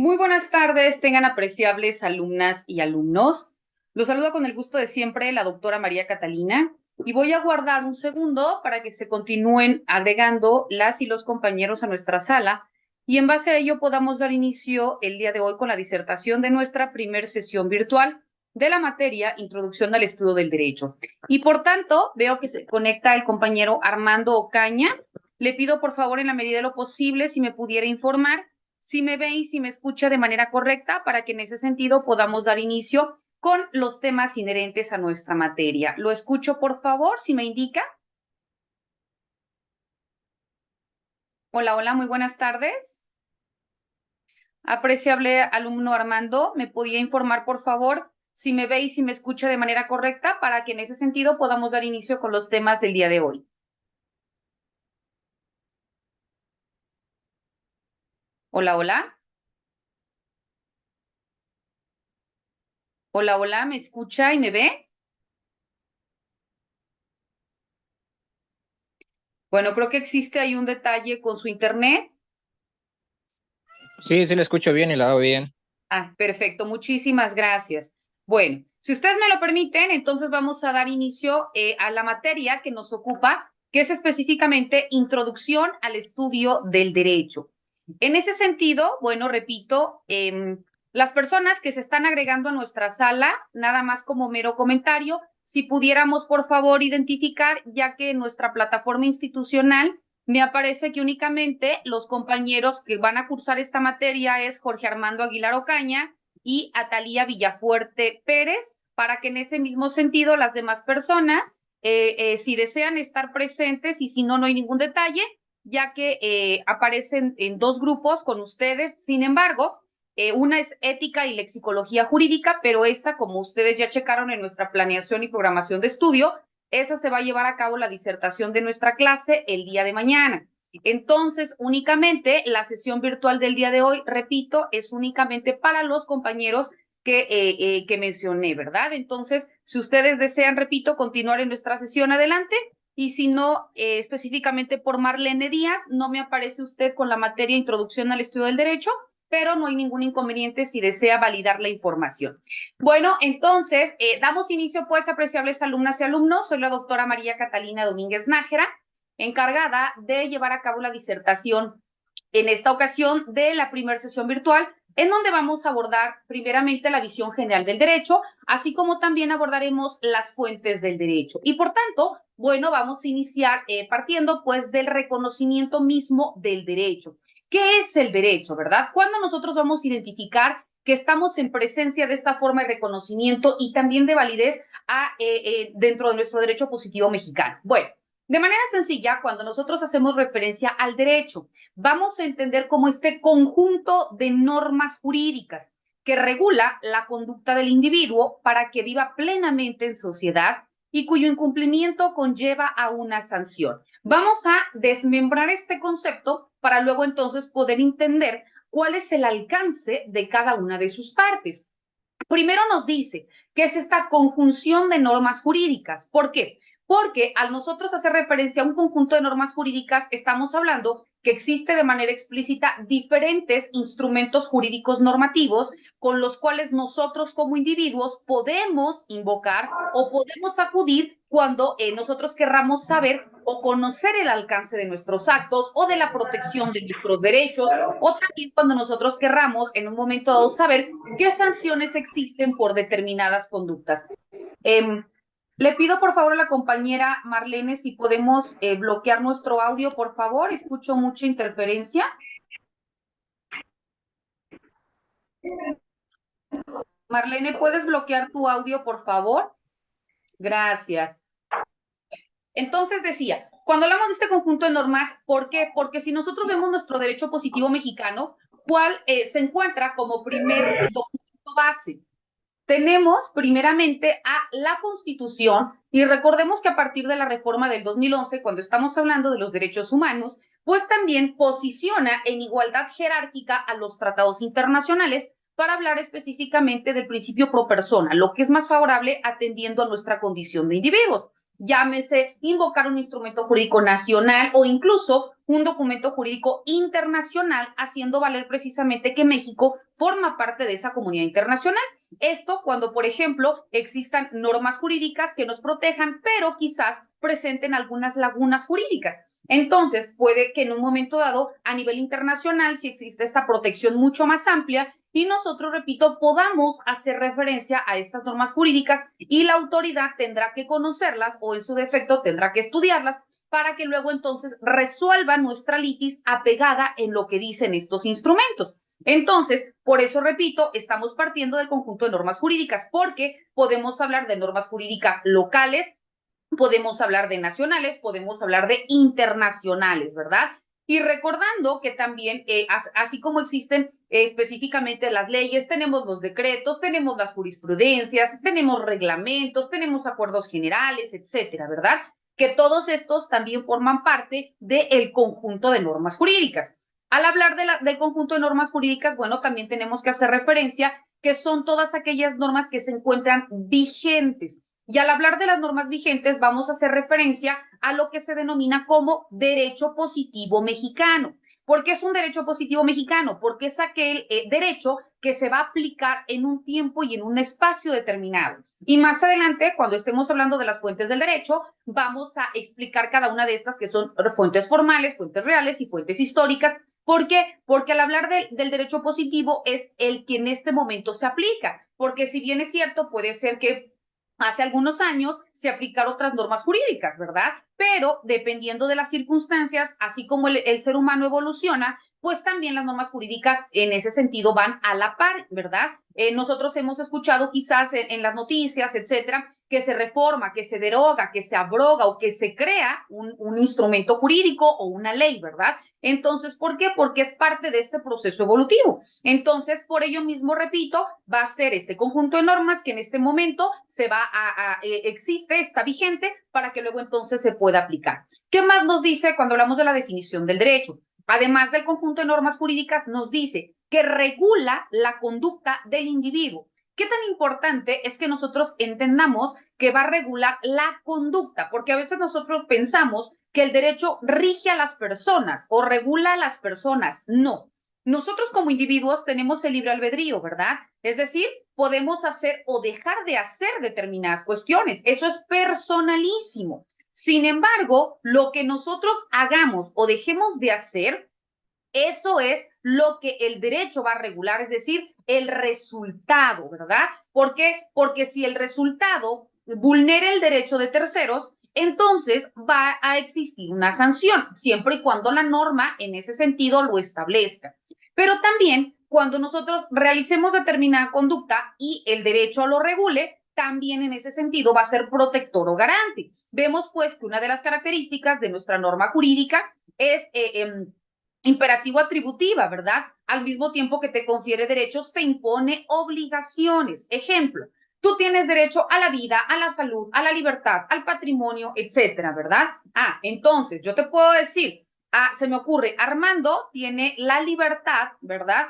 Muy buenas tardes, tengan apreciables alumnas y alumnos. Los saludo con el gusto de siempre la doctora María Catalina y voy a guardar un segundo para que se continúen agregando las y los compañeros a nuestra sala y en base a ello podamos dar inicio el día de hoy con la disertación de nuestra primer sesión virtual de la materia Introducción al Estudio del Derecho. Y por tanto, veo que se conecta el compañero Armando Ocaña. Le pido por favor en la medida de lo posible si me pudiera informar si me ve y si me escucha de manera correcta para que en ese sentido podamos dar inicio con los temas inherentes a nuestra materia. Lo escucho, por favor, si me indica. Hola, hola, muy buenas tardes. Apreciable alumno Armando, ¿me podía informar, por favor, si me ve y si me escucha de manera correcta para que en ese sentido podamos dar inicio con los temas del día de hoy? Hola, hola. Hola, hola, ¿me escucha y me ve? Bueno, creo que existe ahí un detalle con su internet. Sí, sí, le escucho bien y la veo bien. Ah, perfecto, muchísimas gracias. Bueno, si ustedes me lo permiten, entonces vamos a dar inicio a la materia que nos ocupa, que es específicamente Introducción al Estudio del Derecho. En ese sentido, bueno, repito, las personas que se están agregando a nuestra sala, nada más como mero comentario, si pudiéramos, por favor, identificar, ya que en nuestra plataforma institucional me aparece que únicamente los compañeros que van a cursar esta materia es Jorge Armando Aguilar Ocaña y Atalía Villafuerte Pérez, para que en ese mismo sentido las demás personas, si desean estar presentes y si no, no hay ningún detalle, ya que aparecen en dos grupos con ustedes. Sin embargo, una es ética y lexicología jurídica, pero esa, como ustedes ya checaron en nuestra planeación y programación de estudio, esa se va a llevar a cabo la disertación de nuestra clase el día de mañana. Entonces, únicamente la sesión virtual del día de hoy, repito, es únicamente para los compañeros que mencioné, ¿verdad? Entonces, si ustedes desean, repito, continuar en nuestra sesión, adelante. Y si no, específicamente por Marlene Díaz, no me aparece usted con la materia Introducción al Estudio del Derecho, pero no hay ningún inconveniente si desea validar la información. Bueno, entonces, damos inicio, pues, apreciables alumnas y alumnos. Soy la doctora María Catalina Domínguez Nájera, encargada de llevar a cabo la disertación en esta ocasión de la primera sesión virtual, en donde vamos a abordar primeramente la visión general del derecho, así como también abordaremos las fuentes del derecho. Y por tanto, bueno, vamos a iniciar partiendo pues del reconocimiento mismo del derecho. ¿Qué es el derecho, verdad? ¿Cuándo nosotros vamos a identificar que estamos en presencia de esta forma de reconocimiento y también de validez dentro de nuestro derecho positivo mexicano? Bueno, de manera sencilla, cuando nosotros hacemos referencia al derecho, vamos a entender como este conjunto de normas jurídicas que regula la conducta del individuo para que viva plenamente en sociedad y cuyo incumplimiento conlleva a una sanción. Vamos a desmembrar este concepto para luego entonces poder entender cuál es el alcance de cada una de sus partes. Primero nos dice que es esta conjunción de normas jurídicas. ¿Por qué? Porque al nosotros hacer referencia a un conjunto de normas jurídicas, estamos hablando que existe de manera explícita diferentes instrumentos jurídicos normativos con los cuales nosotros como individuos podemos invocar o podemos acudir cuando nosotros querramos saber o conocer el alcance de nuestros actos o de la protección de nuestros derechos, o también cuando nosotros querramos en un momento dado saber qué sanciones existen por determinadas conductas. Le pido por favor a la compañera Marlene si podemos bloquear nuestro audio, por favor. Escucho mucha interferencia. Marlene, ¿puedes bloquear tu audio, por favor? Gracias. Entonces decía, cuando hablamos de este conjunto de normas, ¿por qué? Porque si nosotros vemos nuestro derecho positivo mexicano, ¿cuál se encuentra como primer documento base? Tenemos primeramente a la Constitución y recordemos que a partir de la reforma del 2011, cuando estamos hablando de los derechos humanos, pues también posiciona en igualdad jerárquica a los tratados internacionales para hablar específicamente del principio pro persona, lo que es más favorable atendiendo a nuestra condición de individuos. llámese invocar un instrumento jurídico nacional o incluso un documento jurídico internacional, haciendo valer precisamente que México forma parte de esa comunidad internacional. Esto cuando, por ejemplo, existan normas jurídicas que nos protejan, pero quizás presenten algunas lagunas jurídicas. Entonces, puede que en un momento dado, a nivel internacional, si existe esta protección mucho más amplia, y nosotros, repito, podamos hacer referencia a estas normas jurídicas y la autoridad tendrá que conocerlas o en su defecto tendrá que estudiarlas para que luego entonces resuelva nuestra litis apegada en lo que dicen estos instrumentos. Entonces, por eso, repito, estamos partiendo del conjunto de normas jurídicas, porque podemos hablar de normas jurídicas locales, podemos hablar de nacionales, podemos hablar de internacionales, ¿verdad? Y recordando que también, así como existen específicamente las leyes, tenemos los decretos, tenemos las jurisprudencias, tenemos reglamentos, tenemos acuerdos generales, etcétera, ¿verdad? Que todos estos también forman parte del conjunto de normas jurídicas. Al hablar del conjunto de normas jurídicas, bueno, también tenemos que hacer referencia que son todas aquellas normas que se encuentran vigentes. Y al hablar de las normas vigentes, vamos a hacer referencia a lo que se denomina como derecho positivo mexicano. ¿Por qué es un derecho positivo mexicano? Porque es aquel derecho que se va a aplicar en un tiempo y en un espacio determinado. Y más adelante, cuando estemos hablando de las fuentes del derecho, vamos a explicar cada una de estas que son fuentes formales, fuentes reales y fuentes históricas. ¿Por qué? Porque al hablar del derecho positivo es el que en este momento se aplica. Porque si bien es cierto, puede ser que hace algunos años se aplicaron otras normas jurídicas, ¿verdad? Pero dependiendo de las circunstancias, así como el ser humano evoluciona, pues también las normas jurídicas en ese sentido van a la par, ¿verdad? Nosotros hemos escuchado quizás en las noticias, etcétera, que se reforma, que se deroga, que se abroga o que se crea un instrumento jurídico o una ley, ¿verdad? Entonces, ¿por qué? Porque es parte de este proceso evolutivo. Entonces, por ello mismo, repito, va a ser este conjunto de normas que en este momento existe, está vigente, para que luego entonces se pueda aplicar. ¿Qué más nos dice cuando hablamos de la definición del derecho? Además del conjunto de normas jurídicas, nos dice que regula la conducta del individuo. ¿Qué tan importante es que nosotros entendamos que va a regular la conducta? Porque a veces nosotros pensamos que el derecho rige a las personas o regula a las personas. No. Nosotros como individuos tenemos el libre albedrío, ¿verdad? Es decir, podemos hacer o dejar de hacer determinadas cuestiones. Eso es personalísimo. Sin embargo, lo que nosotros hagamos o dejemos de hacer, eso es lo que el derecho va a regular, es decir, el resultado, ¿verdad? ¿Por qué? Porque si el resultado vulnera el derecho de terceros, entonces va a existir una sanción, siempre y cuando la norma en ese sentido lo establezca. Pero también cuando nosotros realicemos determinada conducta y el derecho lo regule, también en ese sentido va a ser protector o garante. Vemos pues que una de las características de nuestra norma jurídica es imperativo atributiva, ¿verdad? Al mismo tiempo que te confiere derechos, te impone obligaciones. Ejemplo, tú tienes derecho a la vida, a la salud, a la libertad, al patrimonio, etcétera, ¿verdad? Entonces yo te puedo decir, se me ocurre, Armando tiene la libertad, ¿verdad?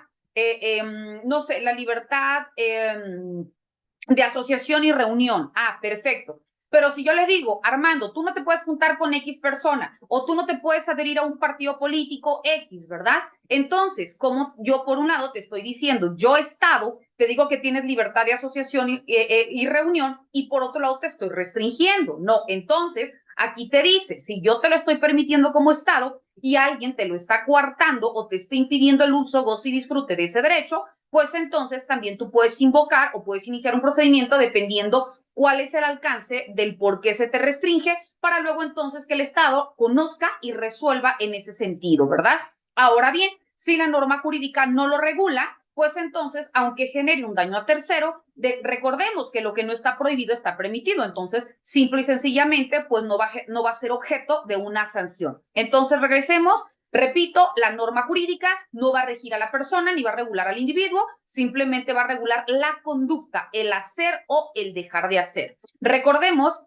No sé, la libertad de asociación y reunión. Perfecto. Pero si yo le digo, Armando, tú no te puedes juntar con X persona o tú no te puedes adherir a un partido político X, ¿verdad? Entonces, como yo por un lado te estoy diciendo, yo Estado, te digo que tienes libertad de asociación y reunión y por otro lado te estoy restringiendo. No, entonces aquí te dice, si yo te lo estoy permitiendo como Estado y alguien te lo está coartando o te está impidiendo el uso, goce y disfrute de ese derecho, pues entonces también tú puedes invocar o puedes iniciar un procedimiento dependiendo cuál es el alcance del por qué se te restringe, para luego entonces que el Estado conozca y resuelva en ese sentido, ¿verdad? Ahora bien, si la norma jurídica no lo regula, pues entonces, aunque genere un daño a tercero, recordemos que lo que no está prohibido está permitido. Entonces, simple y sencillamente, pues no va a ser objeto de una sanción. Entonces, regresemos. Repito, la norma jurídica no va a regir a la persona ni va a regular al individuo, simplemente va a regular la conducta, el hacer o el dejar de hacer. Recordemos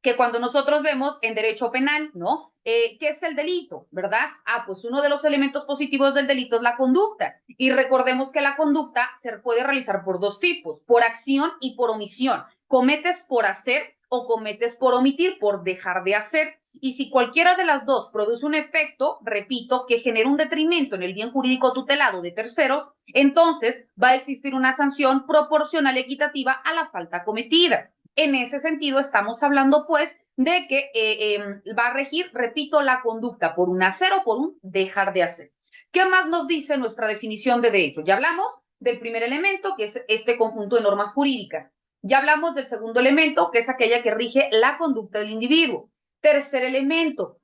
que cuando nosotros vemos en derecho penal, ¿no? ¿Qué es el delito, verdad? Pues uno de los elementos positivos del delito es la conducta. Y recordemos que la conducta se puede realizar por dos tipos, por acción y por omisión. Cometes por hacer o cometes por omitir, por dejar de hacer. Y si cualquiera de las dos produce un efecto, repito, que genera un detrimento en el bien jurídico tutelado de terceros, entonces va a existir una sanción proporcional y equitativa a la falta cometida. En ese sentido, estamos hablando, pues, de que va a regir, repito, la conducta por un hacer o por un dejar de hacer. ¿Qué más nos dice nuestra definición de derecho? Ya hablamos del primer elemento, que es este conjunto de normas jurídicas. Ya hablamos del segundo elemento, que es aquella que rige la conducta del individuo. Tercer elemento,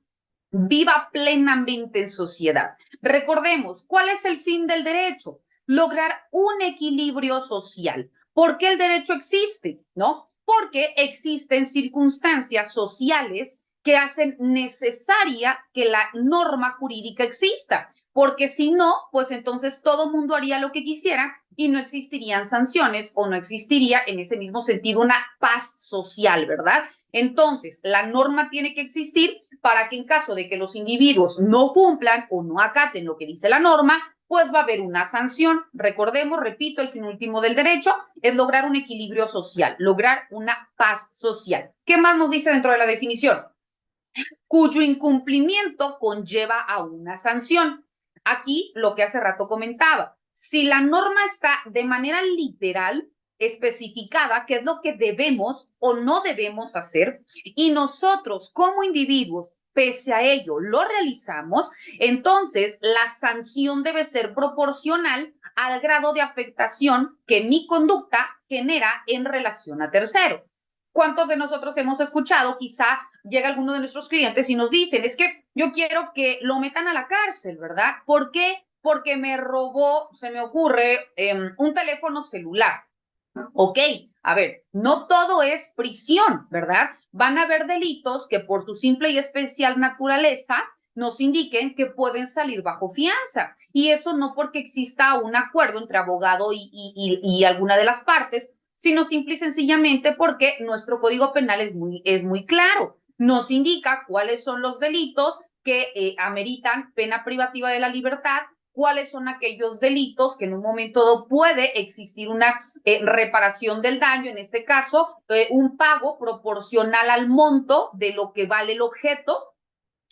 viva plenamente en sociedad. Recordemos, ¿cuál es el fin del derecho? Lograr un equilibrio social. ¿Por qué el derecho existe? ¿No? Porque existen circunstancias sociales que hacen necesaria que la norma jurídica exista, porque si no, pues entonces todo mundo haría lo que quisiera y no existirían sanciones o no existiría en ese mismo sentido una paz social, ¿verdad? Entonces, la norma tiene que existir para que en caso de que los individuos no cumplan o no acaten lo que dice la norma, pues va a haber una sanción. Recordemos, repito, el fin último del derecho es lograr un equilibrio social, lograr una paz social. ¿Qué más nos dice dentro de la definición? Cuyo incumplimiento conlleva a una sanción. Aquí lo que hace rato comentaba, si la norma está de manera literal especificada qué es lo que debemos o no debemos hacer y nosotros como individuos pese a ello lo realizamos, entonces la sanción debe ser proporcional al grado de afectación que mi conducta genera en relación a tercero. ¿Cuántos de nosotros hemos escuchado? Quizá llega alguno de nuestros clientes y nos dicen, es que yo quiero que lo metan a la cárcel, ¿verdad? ¿Por qué? Porque me robó, se me ocurre, un teléfono celular. Ok, a ver, no todo es prisión, ¿verdad? Van a haber delitos que por su simple y especial naturaleza nos indiquen que pueden salir bajo fianza. Y eso no porque exista un acuerdo entre abogado y alguna de las partes, sino simple y sencillamente porque nuestro Código Penal es muy claro. Nos indica cuáles son los delitos que ameritan pena privativa de la libertad, cuáles son aquellos delitos que en un momento dado puede existir una reparación del daño, en este caso, un pago proporcional al monto de lo que vale el objeto,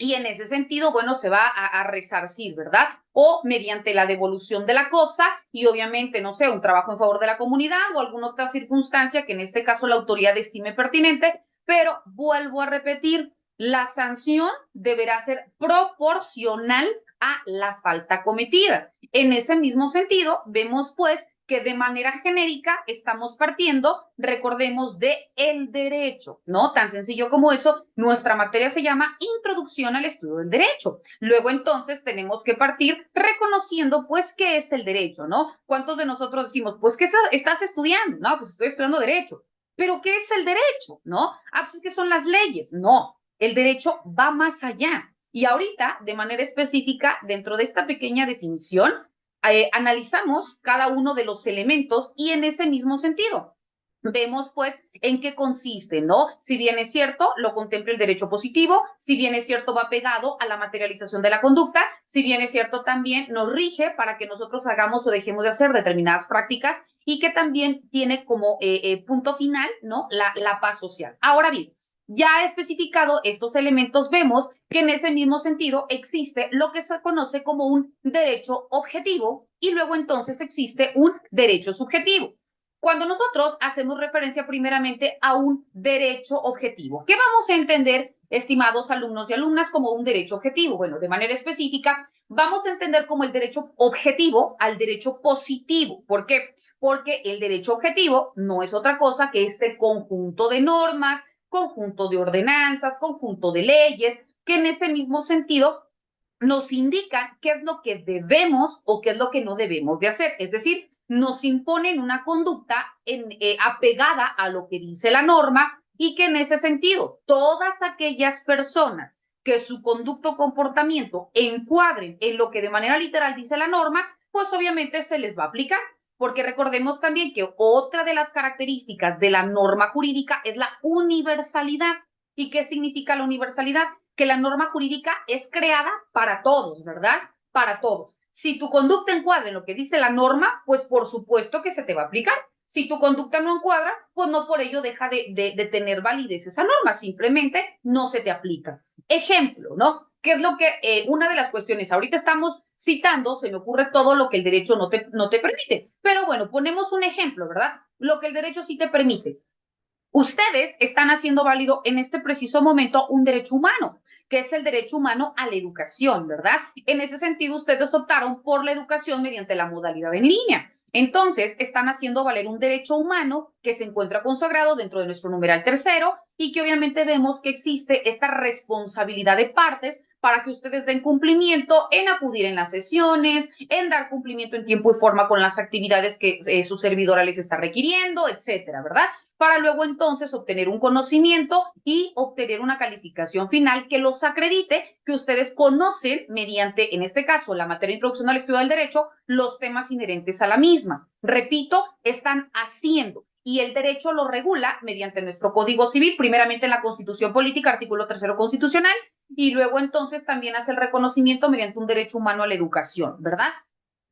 y en ese sentido, bueno, se va a resarcir, ¿verdad? O mediante la devolución de la cosa y obviamente, no sé, un trabajo en favor de la comunidad o alguna otra circunstancia que en este caso la autoridad estime pertinente, pero vuelvo a repetir, la sanción deberá ser proporcional a la falta cometida. En ese mismo sentido, vemos pues que de manera genérica estamos partiendo, recordemos, de el derecho, ¿no? Tan sencillo como eso, nuestra materia se llama Introducción al Estudio del Derecho. Luego entonces tenemos que partir reconociendo pues qué es el derecho, ¿no? ¿Cuántos de nosotros decimos, pues qué estás estudiando? No, pues estoy estudiando derecho. ¿Pero qué es el derecho? ¿No? Ah, pues es que son las leyes. No, el derecho va más allá. Y ahorita, de manera específica, dentro de esta pequeña definición, analizamos cada uno de los elementos y en ese mismo sentido vemos pues en qué consiste, ¿no? Si bien es cierto, lo contempla el derecho positivo, si bien es cierto, va pegado a la materialización de la conducta, si bien es cierto, también nos rige para que nosotros hagamos o dejemos de hacer determinadas prácticas y que también tiene como punto final, ¿no? La paz social. Ahora bien, ya especificado estos elementos, vemos que en ese mismo sentido existe lo que se conoce como un derecho objetivo y luego entonces existe un derecho subjetivo. Cuando nosotros hacemos referencia primeramente a un derecho objetivo, ¿qué vamos a entender, estimados alumnos y alumnas, como un derecho objetivo? Bueno, de manera específica, vamos a entender como el derecho objetivo al derecho positivo. ¿Por qué? Porque el derecho objetivo no es otra cosa que este conjunto de normas, conjunto de ordenanzas, conjunto de leyes, que en ese mismo sentido nos indican qué es lo que debemos o qué es lo que no debemos de hacer. Es decir, nos imponen una conducta apegada a lo que dice la norma y que en ese sentido todas aquellas personas que su conducto o comportamiento encuadren en lo que de manera literal dice la norma, pues obviamente se les va a aplicar. Porque recordemos también que otra de las características de la norma jurídica es la universalidad. ¿Y qué significa la universalidad? Que la norma jurídica es creada para todos, ¿verdad? Para todos. Si tu conducta encuadra en lo que dice la norma, pues por supuesto que se te va a aplicar. Si tu conducta no encuadra, pues no por ello deja de tener validez esa norma, simplemente no se te aplica. Ejemplo, ¿no? ¿Qué es lo que una de las cuestiones? Ahorita estamos citando, se me ocurre todo lo que el derecho no te permite. Pero bueno, ponemos un ejemplo, ¿verdad? Lo que el derecho sí te permite. Ustedes están haciendo válido en este preciso momento un derecho humano, que es el derecho humano a la educación, ¿verdad? En ese sentido, ustedes optaron por la educación mediante la modalidad en línea. Entonces, están haciendo valer un derecho humano que se encuentra consagrado dentro de nuestro numeral tercero y que obviamente vemos que existe esta responsabilidad de partes para que ustedes den cumplimiento en acudir en las sesiones, en dar cumplimiento en tiempo y forma con las actividades que su servidora les está requiriendo, etcétera, ¿verdad? Para luego entonces obtener un conocimiento y obtener una calificación final que los acredite que ustedes conocen mediante, en este caso, la materia de introducción al estudio del derecho, los temas inherentes a la misma. Repito, están haciendo y el derecho lo regula mediante nuestro Código Civil, primeramente en la Constitución Política, artículo 3 constitucional, y luego entonces también hace el reconocimiento mediante un derecho humano a la educación, ¿verdad?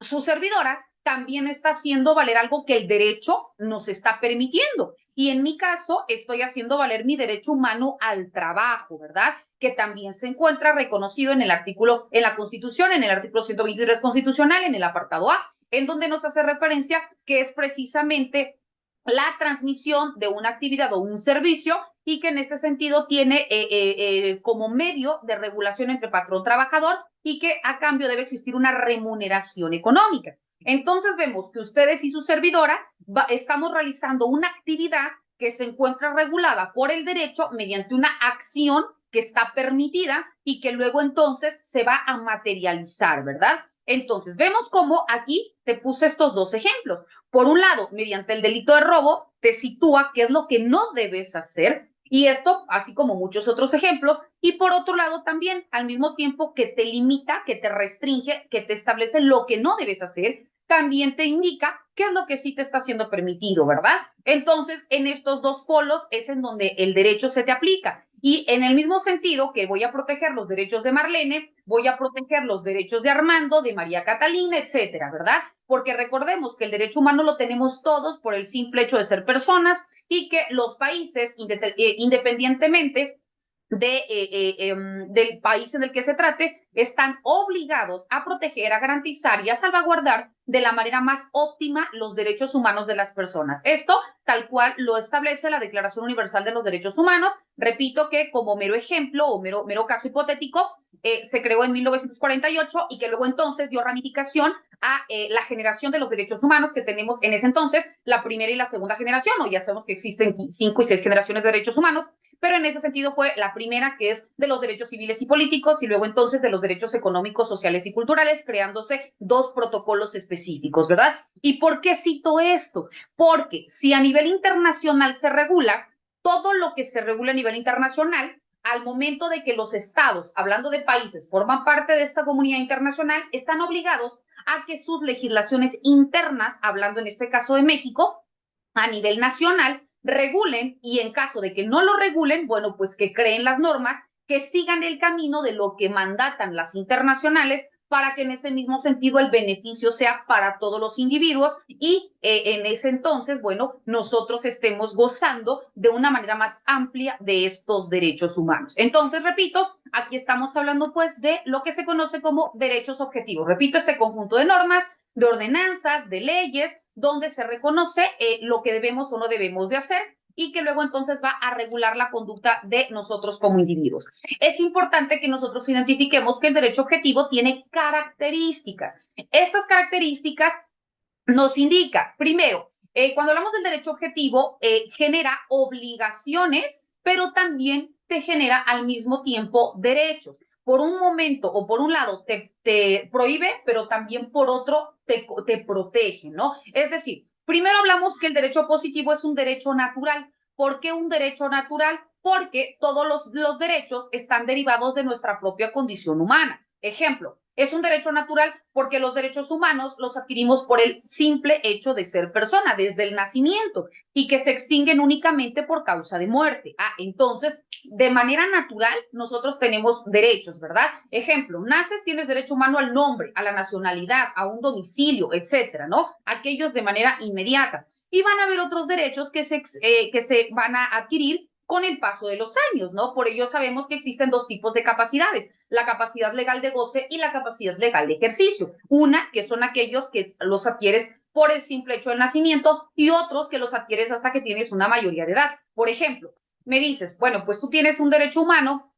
Su servidora también está haciendo valer algo que el derecho nos está permitiendo. Y en mi caso, estoy haciendo valer mi derecho humano al trabajo, ¿verdad? Que también se encuentra reconocido en el artículo, en la Constitución, en el artículo 123 constitucional, en el apartado A, en donde nos hace referencia que es precisamente la transmisión de una actividad o un servicio y que en este sentido tiene como medio de regulación entre patrón-trabajador y que a cambio debe existir una remuneración económica. Entonces vemos que ustedes y su servidora estamos realizando una actividad que se encuentra regulada por el derecho mediante una acción que está permitida y que luego entonces se va a materializar, ¿verdad? Entonces, vemos cómo aquí te puse estos dos ejemplos. Por un lado, mediante el delito de robo, te sitúa qué es lo que no debes hacer, y esto, así como muchos otros ejemplos, y por otro lado también, al mismo tiempo que te limita, que te restringe, que te establece lo que no debes hacer, también te indica qué es lo que sí te está siendo permitido, ¿verdad? Entonces, en estos dos polos es en donde el derecho se te aplica. Y en el mismo sentido que voy a proteger los derechos de Marlene, voy a proteger los derechos de Armando, de María Catalina, etcétera, ¿verdad? Porque recordemos que el derecho humano lo tenemos todos por el simple hecho de ser personas y que los países, independientemente del país en el que se trate, están obligados a proteger, a garantizar y a salvaguardar de la manera más óptima los derechos humanos de las personas. Esto tal cual lo establece la Declaración Universal de los Derechos Humanos. Repito que como mero ejemplo o mero caso hipotético, se creó en 1948 y que luego entonces dio ramificación a la generación de los derechos humanos que tenemos en ese entonces, la primera y la segunda generación, o ya sabemos que existen 5 y 6 generaciones de derechos humanos, pero en ese sentido fue la primera, que es de los derechos civiles y políticos, y luego entonces de los derechos económicos, sociales y culturales, creándose 2 protocolos específicos, ¿verdad? ¿Y por qué cito esto? Porque si a nivel internacional se regula, todo lo que se regula a nivel internacional, al momento de que los estados, hablando de países, forman parte de esta comunidad internacional, están obligados a que sus legislaciones internas, hablando en este caso de México, a nivel nacional, regulen y en caso de que no lo regulen, bueno, pues que creen las normas, que sigan el camino de lo que mandatan las internacionales para que en ese mismo sentido el beneficio sea para todos los individuos y en ese entonces, bueno, nosotros estemos gozando de una manera más amplia de estos derechos humanos. Entonces, repito, aquí estamos hablando pues de lo que se conoce como derechos objetivos. Repito, este conjunto de normas, de ordenanzas, de leyes, donde se reconoce lo que debemos o no debemos de hacer y que luego entonces va a regular la conducta de nosotros como individuos. Es importante que nosotros identifiquemos que el derecho objetivo tiene características. Estas características nos indica, primero, cuando hablamos del derecho objetivo, genera obligaciones, pero también te genera al mismo tiempo derechos. Por un momento o por un lado te prohíbe, pero también por otro te protege, ¿no? Es decir, primero hablamos que el derecho positivo es un derecho natural. ¿Por qué un derecho natural? Porque todos los derechos están derivados de nuestra propia condición humana. Ejemplo, es un derecho natural porque los derechos humanos los adquirimos por el simple hecho de ser persona desde el nacimiento y que se extinguen únicamente por causa de muerte. Entonces, de manera natural, nosotros tenemos derechos, ¿verdad? Ejemplo, naces, tienes derecho humano al nombre, a la nacionalidad, a un domicilio, etcétera, ¿no? Aquellos de manera inmediata. Y van a haber otros derechos que se van a adquirir con el paso de los años, ¿no? Por ello sabemos que existen dos tipos de capacidades, la capacidad legal de goce y la capacidad legal de ejercicio. Una, que son aquellos que los adquieres por el simple hecho del nacimiento y otros que los adquieres hasta que tienes una mayoría de edad. Por ejemplo, me dices, bueno, pues tú tienes un derecho humano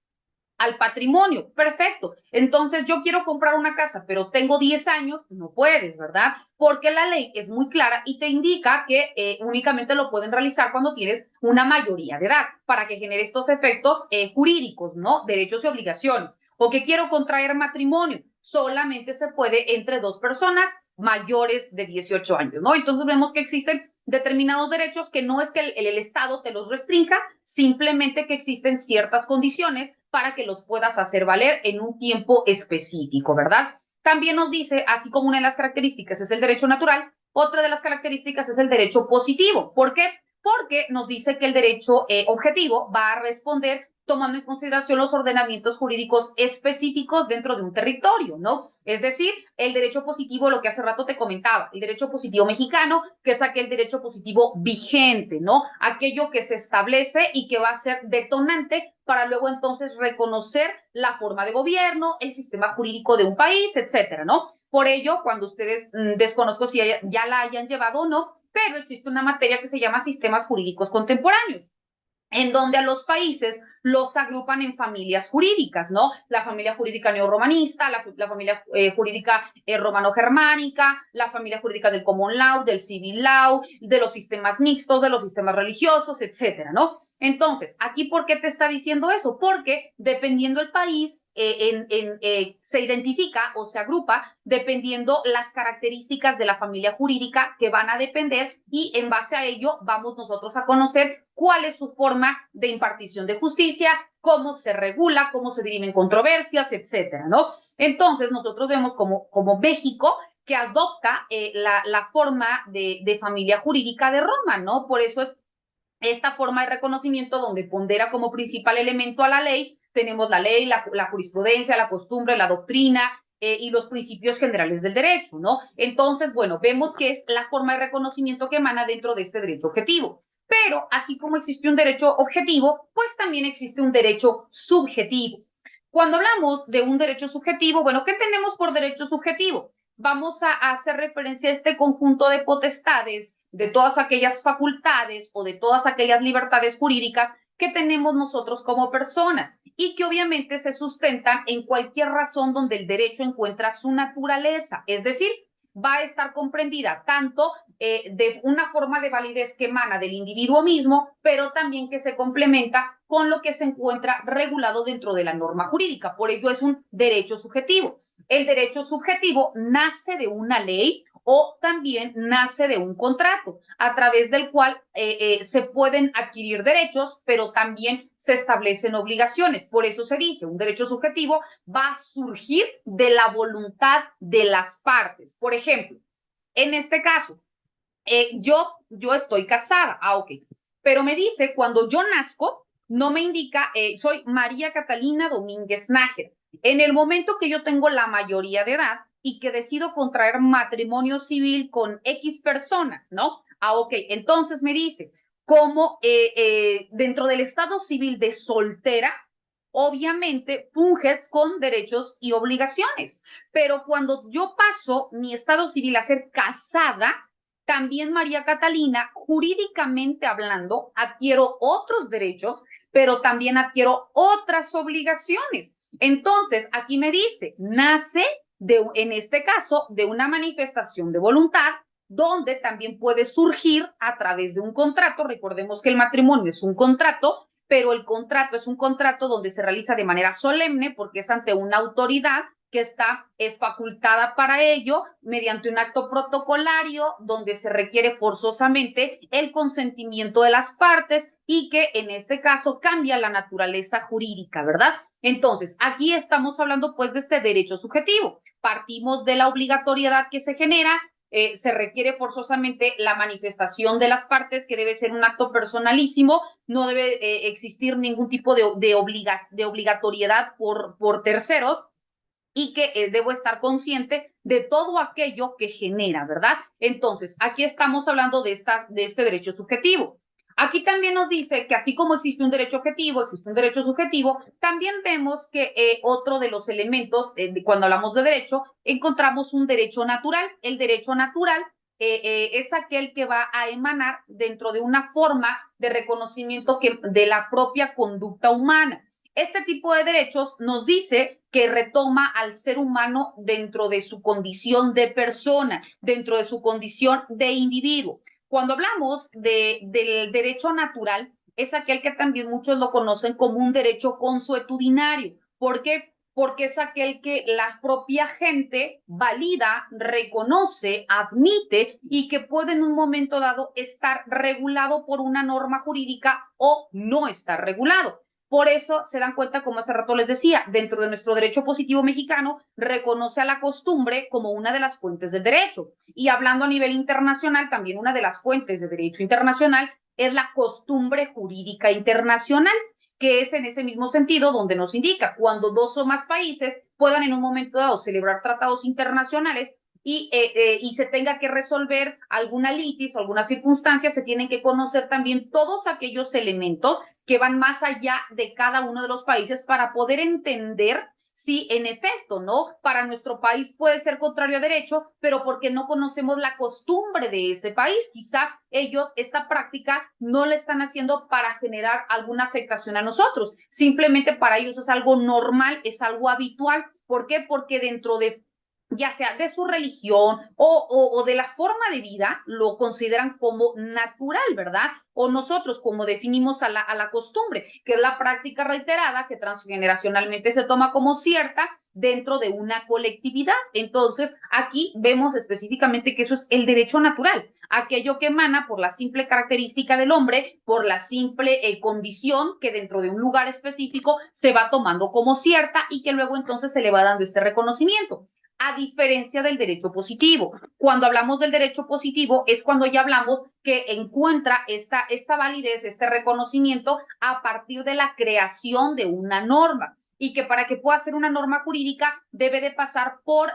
al patrimonio. Perfecto. Entonces yo quiero comprar una casa, pero tengo 10 años, no puedes, ¿verdad? Porque la ley es muy clara y te indica que únicamente lo pueden realizar cuando tienes una mayoría de edad para que genere estos efectos jurídicos, ¿no? Derechos y obligaciones. O que quiero contraer matrimonio, solamente se puede entre dos personas mayores de 18 años, ¿no? Entonces vemos que existen determinados derechos que no es que el Estado te los restrinja, simplemente que existen ciertas condiciones para que los puedas hacer valer en un tiempo específico, ¿verdad? También nos dice, así como una de las características es el derecho natural, otra de las características es el derecho positivo. ¿Por qué? Porque nos dice que el derecho objetivo va a responder tomando en consideración los ordenamientos jurídicos específicos dentro de un territorio, ¿no? Es decir, el derecho positivo, lo que hace rato te comentaba, el derecho positivo mexicano, que es aquel derecho positivo vigente, ¿no? Aquello que se establece y que va a ser detonante para luego entonces reconocer la forma de gobierno, el sistema jurídico de un país, etcétera, ¿no? Por ello, cuando ustedes desconozco si ya la hayan llevado o no, pero existe una materia que se llama sistemas jurídicos contemporáneos, en donde a los países los agrupan en familias jurídicas, ¿no? La familia jurídica neorromanista, la familia jurídica romano-germánica, la familia jurídica del common law, del civil law, de los sistemas mixtos, de los sistemas religiosos, etcétera, ¿no? Entonces, ¿aquí por qué te está diciendo eso? Porque dependiendo el país, se identifica o se agrupa dependiendo las características de la familia jurídica que van a depender y en base a ello vamos nosotros a conocer cuál es su forma de impartición de justicia, cómo se regula, cómo se dirimen controversias, etcétera, ¿no? Entonces nosotros vemos como México que adopta la forma de familia jurídica de Roma, ¿no? Por eso es esta forma de reconocimiento donde pondera como principal elemento a la ley, tenemos la ley, la jurisprudencia, la costumbre, la doctrina y los principios generales del derecho, ¿no? Entonces, bueno, vemos que es la forma de reconocimiento que emana dentro de este derecho objetivo. Pero así como existe un derecho objetivo, pues también existe un derecho subjetivo. Cuando hablamos de un derecho subjetivo, bueno, ¿qué tenemos por derecho subjetivo? Vamos a hacer referencia a este conjunto de potestades, de todas aquellas facultades o de todas aquellas libertades jurídicas que tenemos nosotros como personas y que obviamente se sustentan en cualquier razón donde el derecho encuentra su naturaleza, es decir, va a estar comprendida tanto de una forma de validez que emana del individuo mismo, pero también que se complementa con lo que se encuentra regulado dentro de la norma jurídica. Por ello es un derecho subjetivo. El derecho subjetivo nace de una ley o también nace de un contrato a través del cual se pueden adquirir derechos, pero también se establecen obligaciones. Por eso se dice, un derecho subjetivo va a surgir de la voluntad de las partes. Por ejemplo, en este caso, yo estoy casada, ok, pero me dice, cuando yo nazco, no me indica, soy María Catalina Domínguez Nájera. En el momento que yo tengo la mayoría de edad y que decido contraer matrimonio civil con X persona, ¿no? Ok, entonces me dice, como dentro del estado civil de soltera, obviamente funges con derechos y obligaciones, pero cuando yo paso mi estado civil a ser casada, también María Catalina, jurídicamente hablando, adquiero otros derechos, pero también adquiero otras obligaciones. Entonces, aquí me dice, nace en este caso, de una manifestación de voluntad, donde también puede surgir a través de un contrato. Recordemos que el matrimonio es un contrato, pero el contrato es un contrato donde se realiza de manera solemne porque es ante una autoridad que está facultada para ello mediante un acto protocolario donde se requiere forzosamente el consentimiento de las partes y que en este caso cambia la naturaleza jurídica, ¿verdad? Entonces, aquí estamos hablando pues de este derecho subjetivo. Partimos de la obligatoriedad que se genera, se requiere forzosamente la manifestación de las partes, que debe ser un acto personalísimo, no debe existir ningún tipo de obligatoriedad por terceros, y que debo estar consciente de todo aquello que genera, ¿verdad? Entonces, aquí estamos hablando de este derecho subjetivo. Aquí también nos dice que así como existe un derecho objetivo, existe un derecho subjetivo, también vemos que otro de los elementos, cuando hablamos de derecho, encontramos un derecho natural. El derecho natural es aquel que va a emanar dentro de una forma de reconocimiento de la propia conducta humana. Este tipo de derechos nos dice que retoma al ser humano dentro de su condición de persona, dentro de su condición de individuo. Cuando hablamos del derecho natural, es aquel que también muchos lo conocen como un derecho consuetudinario. ¿Por qué? Porque es aquel que la propia gente valida, reconoce, admite y que puede en un momento dado estar regulado por una norma jurídica o no estar regulado. Por eso se dan cuenta, como hace rato les decía, dentro de nuestro derecho positivo mexicano, reconoce a la costumbre como una de las fuentes del derecho. Y hablando a nivel internacional, también una de las fuentes de derecho internacional es la costumbre jurídica internacional, que es en ese mismo sentido donde nos indica cuando dos o más países puedan en un momento dado celebrar tratados internacionales y se tenga que resolver alguna litis o alguna circunstancia, se tienen que conocer también todos aquellos elementos que van más allá de cada uno de los países para poder entender si en efecto, ¿no? Para nuestro país puede ser contrario a derecho, pero porque no conocemos la costumbre de ese país. Quizá ellos esta práctica no la están haciendo para generar alguna afectación a nosotros. Simplemente para ellos es algo normal, es algo habitual. ¿Por qué? Porque dentro de ya sea de su religión o de la forma de vida, lo consideran como natural, ¿verdad? O nosotros como definimos a la costumbre, que es la práctica reiterada que transgeneracionalmente se toma como cierta dentro de una colectividad. Entonces, aquí vemos específicamente que eso es el derecho natural, aquello que emana por la simple característica del hombre, por la simple condición que dentro de un lugar específico se va tomando como cierta y que luego entonces se le va dando este reconocimiento, a diferencia del derecho positivo. Cuando hablamos del derecho positivo es cuando ya hablamos que encuentra esta validez, este reconocimiento a partir de la creación de una norma y que para que pueda ser una norma jurídica debe de pasar por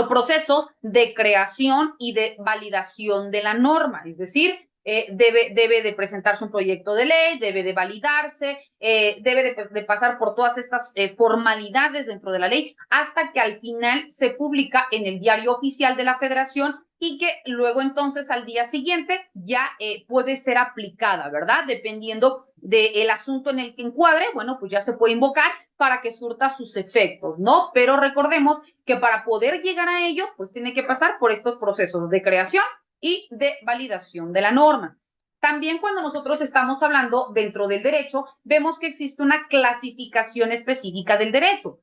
procesos de creación y de validación de la norma, es decir, debe de presentarse un proyecto de ley, debe de validarse, debe de pasar por todas estas formalidades dentro de la ley hasta que al final se publica en el Diario Oficial de la Federación y que luego entonces al día siguiente ya puede ser aplicada, ¿verdad? Dependiendo del asunto en el que encuadre, bueno, pues ya se puede invocar para que surta sus efectos, ¿no? Pero recordemos que para poder llegar a ello, pues tiene que pasar por estos procesos de creación y de validación de la norma. También cuando nosotros estamos hablando dentro del derecho, vemos que existe una clasificación específica del derecho.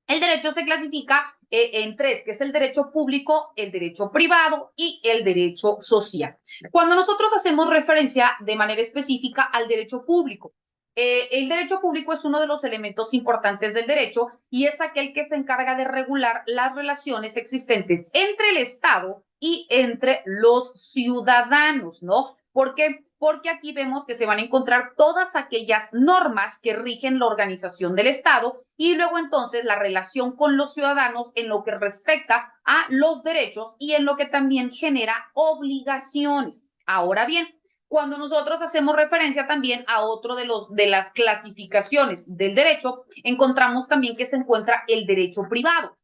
El derecho se clasifica en tres, que es el derecho público, el derecho privado y el derecho social. Cuando nosotros hacemos referencia de manera específica al derecho público, el derecho público es uno de los elementos importantes del derecho y es aquel que se encarga de regular las relaciones existentes entre el Estado y entre los ciudadanos, ¿no? ¿Por qué? Porque aquí vemos que se van a encontrar todas aquellas normas que rigen la organización del Estado y luego entonces la relación con los ciudadanos en lo que respecta a los derechos y en lo que también genera obligaciones. Ahora bien, cuando nosotros hacemos referencia también a otro de las clasificaciones del derecho, encontramos también que se encuentra el derecho privado.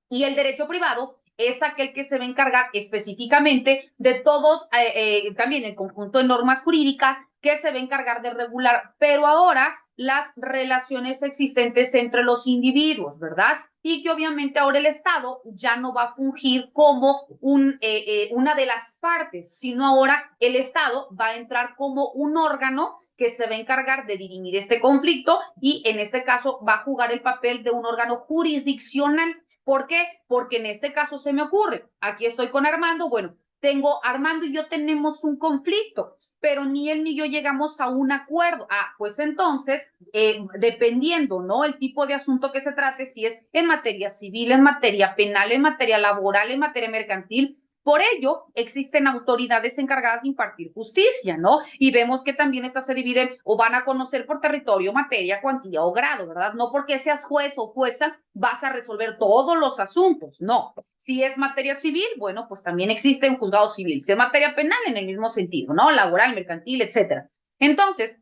Y el derecho privado es aquel que se va a encargar específicamente de todos, también el conjunto de normas jurídicas que se va a encargar de regular, pero ahora las relaciones existentes entre los individuos, ¿verdad? y que obviamente ahora el Estado ya no va a fungir como una de las partes, sino ahora el Estado va a entrar como un órgano que se va a encargar de dirimir este conflicto y en este caso va a jugar el papel de un órgano jurisdiccional. ¿Por qué? Porque en este caso se me ocurre, aquí estoy con Armando, bueno, Armando y yo tenemos un conflicto, pero ni él ni yo llegamos a un acuerdo. Pues entonces, dependiendo, ¿no? El tipo de asunto que se trate, si es en materia civil, en materia penal, en materia laboral, en materia mercantil, por ello, existen autoridades encargadas de impartir justicia, ¿no? Y vemos que también estas se dividen o van a conocer por territorio, materia, cuantía o grado, ¿verdad? No porque seas juez o jueza vas a resolver todos los asuntos, no. Si es materia civil, bueno, pues también existe un juzgado civil. Si es materia penal, en el mismo sentido, ¿no? Laboral, mercantil, etcétera. Entonces,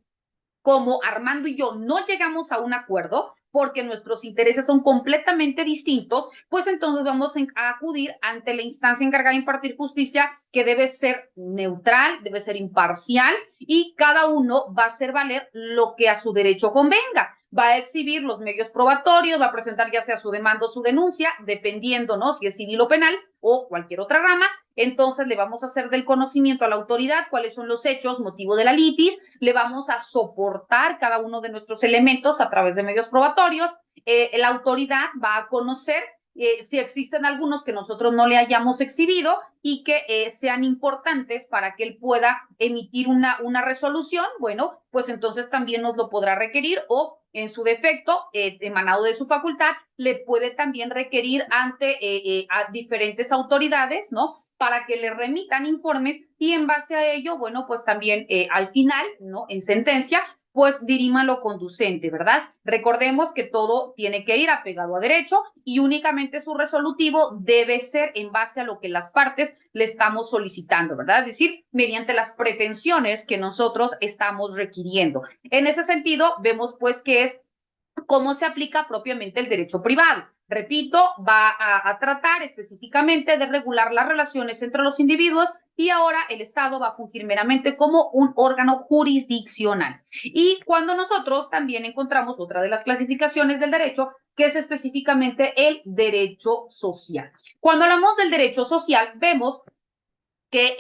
como Armando y yo no llegamos a un acuerdo porque nuestros intereses son completamente distintos, pues entonces vamos a acudir ante la instancia encargada de impartir justicia, que debe ser neutral, debe ser imparcial y cada uno va a hacer valer lo que a su derecho convenga. Va a exhibir los medios probatorios, va a presentar ya sea su demanda o su denuncia, dependiendo, ¿no? Si es civil o penal o cualquier otra rama. Entonces le vamos a hacer del conocimiento a la autoridad cuáles son los hechos, motivo de la litis, le vamos a soportar cada uno de nuestros elementos a través de medios probatorios. La autoridad va a conocer si existen algunos que nosotros no le hayamos exhibido y que sean importantes para que él pueda emitir una resolución, bueno, pues entonces también nos lo podrá requerir o en su defecto, emanado de su facultad, le puede también requerir ante a diferentes autoridades, ¿no? Para que le remitan informes y en base a ello, bueno, pues también al final, ¿no? En sentencia, pues dirima lo conducente, ¿verdad? Recordemos que todo tiene que ir apegado a derecho y únicamente su resolutivo debe ser en base a lo que las partes le estamos solicitando, ¿verdad? Es decir, mediante las pretensiones que nosotros estamos requiriendo. En ese sentido, vemos pues que es cómo se aplica propiamente el derecho privado. Repito, va a tratar específicamente de regular las relaciones entre los individuos y ahora el Estado va a fungir meramente como un órgano jurisdiccional. Y cuando nosotros también encontramos otra de las clasificaciones del derecho, que es específicamente el derecho social. Cuando hablamos del derecho social, vemos que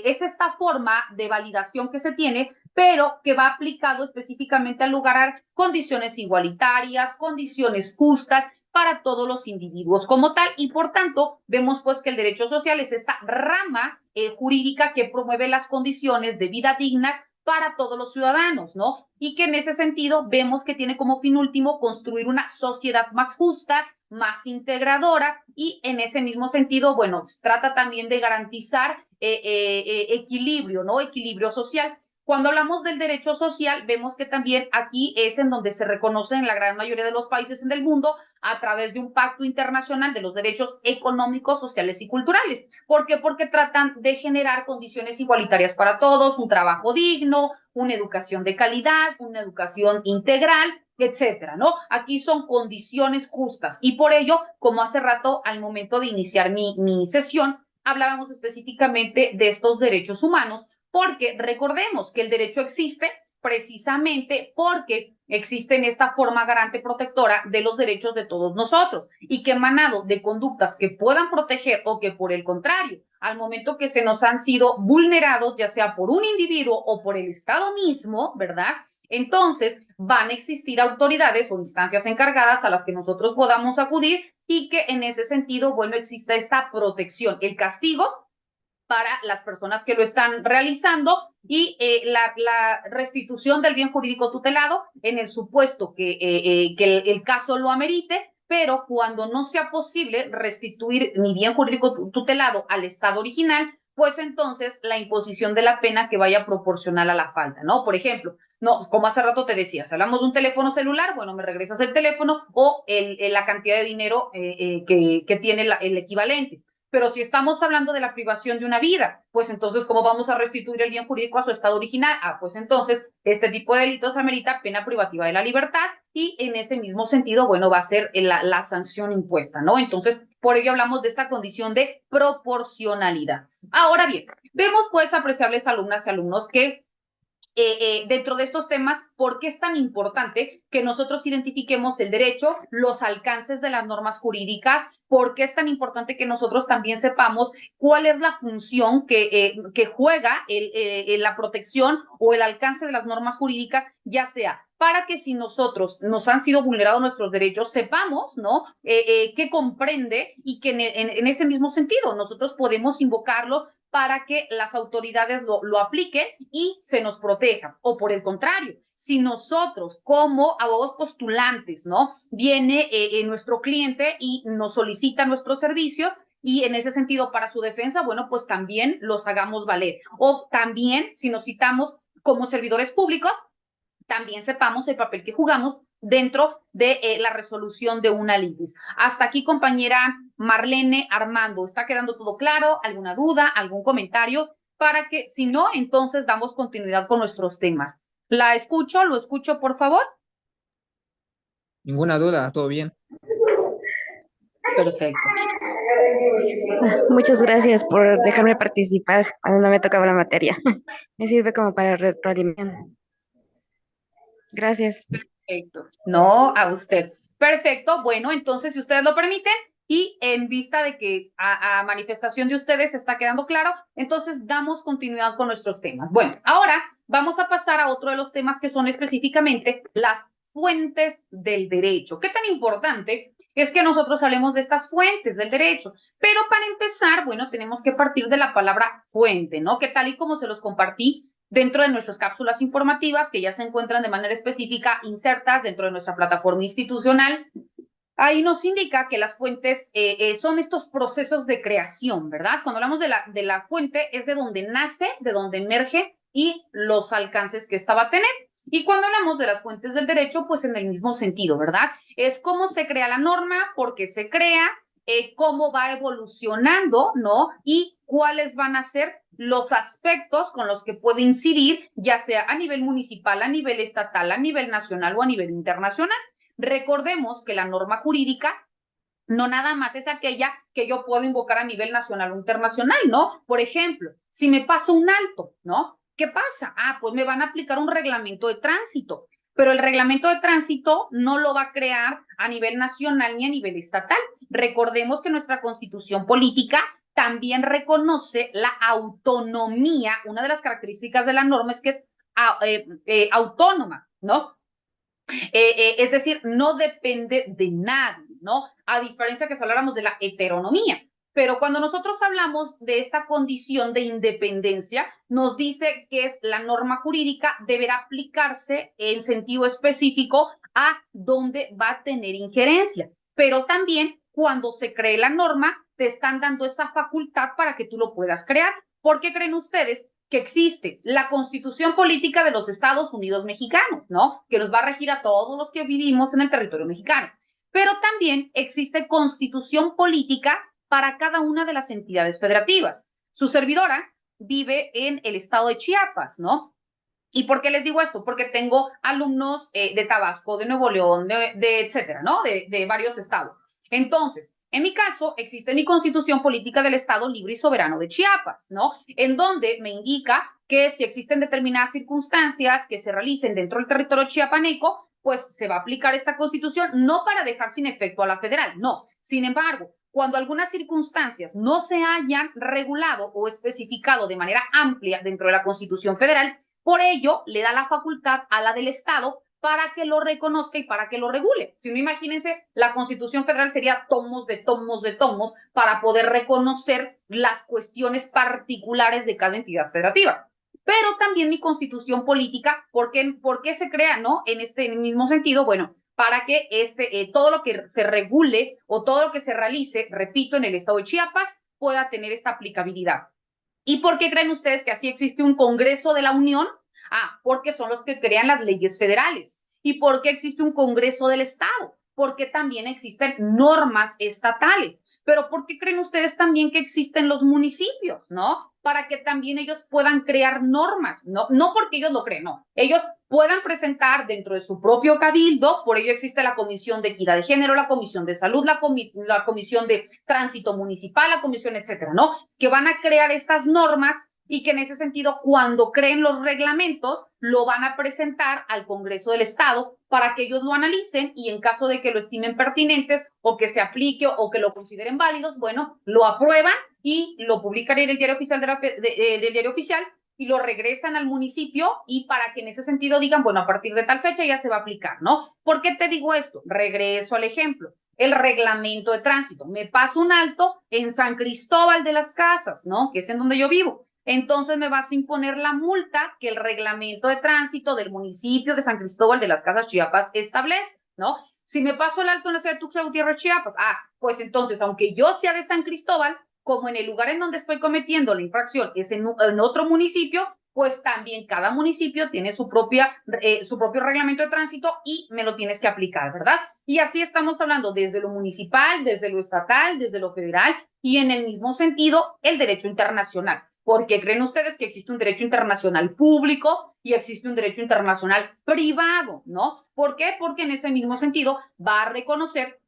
es esta forma de validación que se tiene, pero que va aplicado específicamente al lograr condiciones igualitarias, condiciones justas para todos los individuos como tal, y por tanto vemos pues que el derecho social es esta rama jurídica que promueve las condiciones de vida dignas para todos los ciudadanos, ¿no? Y que en ese sentido vemos que tiene como fin último construir una sociedad más justa, más integradora y en ese mismo sentido, bueno, trata también de garantizar equilibrio, ¿no? Equilibrio social. Cuando hablamos del derecho social, vemos que también aquí es en donde se reconoce en la gran mayoría de los países en el mundo a través de un pacto internacional de los derechos económicos, sociales y culturales. ¿Por qué? Porque tratan de generar condiciones igualitarias para todos, un trabajo digno, una educación de calidad, una educación integral, etcétera, ¿no? Aquí son condiciones justas y por ello, como hace rato al momento de iniciar mi sesión, hablábamos específicamente de estos derechos humanos, porque recordemos que el derecho existe precisamente porque existe en esta forma garante protectora de los derechos de todos nosotros y que emanado de conductas que puedan proteger o que por el contrario, al momento que se nos han sido vulnerados, ya sea por un individuo o por el Estado mismo, ¿verdad? Entonces van a existir autoridades o instancias encargadas a las que nosotros podamos acudir y que en ese sentido, bueno, exista esta protección, el castigo para las personas que lo están realizando y la restitución del bien jurídico tutelado en el supuesto que el caso lo amerite, pero cuando no sea posible restituir mi bien jurídico tutelado al estado original, pues entonces la imposición de la pena que vaya proporcional a la falta, ¿no? Por ejemplo, no, como hace rato te decía, si hablamos de un teléfono celular, bueno, me regresas el teléfono o la cantidad de dinero que tiene el equivalente. Pero si estamos hablando de la privación de una vida, pues entonces, ¿cómo vamos a restituir el bien jurídico a su estado original? Pues entonces, este tipo de delitos amerita pena privativa de la libertad y en ese mismo sentido, bueno, va a ser la sanción impuesta, ¿no? Entonces, por ello hablamos de esta condición de proporcionalidad. Ahora bien, vemos pues apreciables alumnas y alumnos que dentro de estos temas, ¿por qué es tan importante que nosotros identifiquemos el derecho, los alcances de las normas jurídicas? ¿Por qué es tan importante que nosotros también sepamos cuál es la función que juega la protección o el alcance de las normas jurídicas, ya sea para que si nosotros nos han sido vulnerados nuestros derechos, sepamos, ¿no? Qué comprende y que en ese mismo sentido nosotros podemos invocarlos para que las autoridades lo apliquen y se nos protejan. O por el contrario, si nosotros como abogados postulantes, ¿no? Viene nuestro cliente y nos solicita nuestros servicios y en ese sentido para su defensa, bueno, pues también los hagamos valer. O también si nos citamos como servidores públicos, también sepamos el papel que jugamos dentro de la resolución de una litis. Hasta aquí, compañera Marlene Armando, ¿está quedando todo claro? ¿Alguna duda? ¿Algún comentario? Para que, si no, entonces damos continuidad con nuestros temas. ¿La escucho? ¿Lo escucho, por favor? Ninguna duda, todo bien. Perfecto. Muchas gracias por dejarme participar cuando no me tocaba la materia. Me sirve como para retroalimentar. Gracias. Perfecto. No, a usted. Perfecto. Bueno, entonces, si ustedes lo permiten, y en vista de que a manifestación de ustedes está quedando claro, entonces damos continuidad con nuestros temas. Bueno, ahora vamos a pasar a otro de los temas que son específicamente las fuentes del derecho. ¿Qué tan importante es que nosotros hablemos de estas fuentes del derecho? Pero para empezar, bueno, tenemos que partir de la palabra fuente, ¿no? Que tal y como se los compartí dentro de nuestras cápsulas informativas, que ya se encuentran de manera específica insertas dentro de nuestra plataforma institucional, ahí nos indica que las fuentes son estos procesos de creación, ¿verdad? Cuando hablamos de la fuente es de donde nace, de donde emerge y los alcances que esta va a tener. Y cuando hablamos de las fuentes del derecho, pues en el mismo sentido, ¿verdad? Es cómo se crea la norma, por qué se crea, cómo va evolucionando, ¿no? Y cuáles van a ser los aspectos con los que puede incidir, ya sea a nivel municipal, a nivel estatal, a nivel nacional o a nivel internacional. Recordemos que la norma jurídica no nada más es aquella que yo puedo invocar a nivel nacional o internacional, ¿no? Por ejemplo, si me paso un alto, ¿no? ¿Qué pasa? Ah, pues me van a aplicar un reglamento de tránsito, pero el reglamento de tránsito no lo va a crear a nivel nacional ni a nivel estatal. Recordemos que nuestra constitución política también reconoce la autonomía. Una de las características de la norma es que es autónoma, ¿no? Es decir, no depende de nadie, ¿no? A diferencia que si habláramos de la heteronomía. Pero cuando nosotros hablamos de esta condición de independencia, nos dice que es la norma jurídica deberá aplicarse en sentido específico a donde va a tener injerencia. Pero también cuando se cree la norma, te están dando esa facultad para que tú lo puedas crear. ¿Por qué creen ustedes que existe la Constitución Política de los Estados Unidos Mexicanos, ¿no? Que nos va a regir a todos los que vivimos en el territorio mexicano? Pero también existe Constitución Política para cada una de las entidades federativas. Su servidora vive en el estado de Chiapas, ¿no? ¿Y por qué les digo esto? Porque tengo alumnos de Tabasco, de Nuevo León, de etcétera, ¿no? De varios estados. Entonces, en mi caso, existe mi Constitución Política del Estado Libre y Soberano de Chiapas, ¿no? En donde me indica que si existen determinadas circunstancias que se realicen dentro del territorio chiapaneco, pues se va a aplicar esta Constitución, no para dejar sin efecto a la federal, no. Sin embargo, cuando algunas circunstancias no se hayan regulado o especificado de manera amplia dentro de la Constitución Federal, por ello le da la facultad a la del Estado para que lo reconozca y para que lo regule. Si no, imagínense, la Constitución Federal sería tomos de tomos de tomos para poder reconocer las cuestiones particulares de cada entidad federativa. Pero también mi Constitución política, ¿por qué se crea, no? En este mismo sentido, bueno, para que todo lo que se regule o todo lo que se realice, repito, en el estado de Chiapas, pueda tener esta aplicabilidad. ¿Y por qué creen ustedes que así existe un Congreso de la Unión? Ah, porque son los que crean las leyes federales. ¿Y por qué existe un Congreso del Estado? Porque también existen normas estatales. Pero ¿por qué creen ustedes también que existen los municipios, no? Para que también ellos puedan crear normas, no porque ellos lo creen, no. Ellos puedan presentar dentro de su propio cabildo, por ello existe la Comisión de Equidad de Género, la Comisión de Salud, la Comisión de Tránsito Municipal, la Comisión, etcétera, ¿no? Que van a crear estas normas y que en ese sentido, cuando creen los reglamentos, lo van a presentar al Congreso del Estado para que ellos lo analicen y en caso de que lo estimen pertinentes o que se aplique o que lo consideren válidos, bueno, lo aprueban y lo publican en el diario oficial del diario oficial y lo regresan al municipio y para que en ese sentido digan, bueno, a partir de tal fecha ya se va a aplicar, ¿no? ¿Por qué te digo esto? Regreso al ejemplo. El reglamento de tránsito. Me paso un alto en San Cristóbal de las Casas, ¿no? Que es en donde yo vivo. Entonces me vas a imponer la multa que el reglamento de tránsito del municipio de San Cristóbal de las Casas, Chiapas, establece, ¿no? Si me paso el alto en la ciudad de Tuxtla Gutiérrez, Chiapas, pues entonces, aunque yo sea de San Cristóbal, como en el lugar en donde estoy cometiendo la infracción es en otro municipio, pues también cada municipio tiene su propio reglamento de tránsito y me lo tienes que aplicar, ¿verdad? Y así estamos hablando desde lo municipal, desde lo estatal, desde lo federal y en el mismo sentido el derecho internacional. Porque creen ustedes que existe un derecho internacional público y existe un derecho internacional privado, ¿no? ¿Por qué? Porque en ese mismo sentido va a reconocer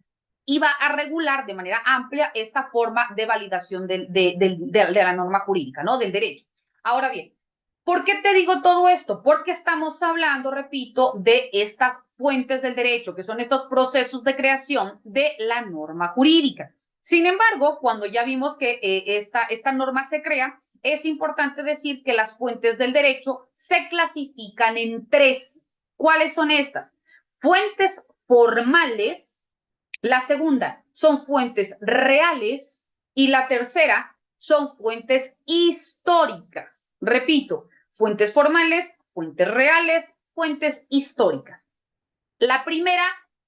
y va a regular de manera amplia esta forma de validación de la norma jurídica, ¿no? Del derecho. Ahora bien, ¿por qué te digo todo esto? Porque estamos hablando, repito, de estas fuentes del derecho, que son estos procesos de creación de la norma jurídica. Sin embargo, cuando ya vimos que esta norma se crea, es importante decir que las fuentes del derecho se clasifican en tres. ¿Cuáles son estas? Fuentes formales. La segunda son fuentes reales y la tercera son fuentes históricas. Repito, fuentes formales, fuentes reales, fuentes históricas. La primera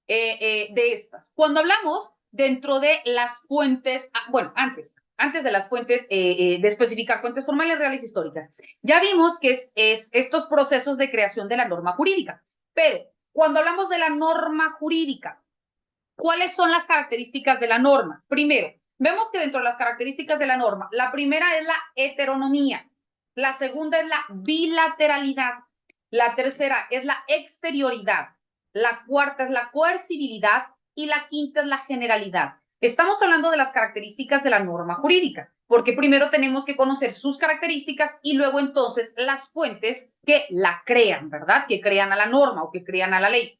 de estas, cuando hablamos dentro de las fuentes, bueno, antes de las fuentes, de especificar fuentes formales, reales, históricas, ya vimos que es estos procesos de creación de la norma jurídica. Pero cuando hablamos de la norma jurídica, ¿cuáles son las características de la norma? Primero, vemos que dentro de las características de la norma, la primera es la heteronomía, la segunda es la bilateralidad, la tercera es la exterioridad, la cuarta es la coercibilidad y la quinta es la generalidad. Estamos hablando de las características de la norma jurídica, porque primero tenemos que conocer sus características y luego entonces las fuentes que la crean, ¿verdad? Que crean a la norma o que crean a la ley.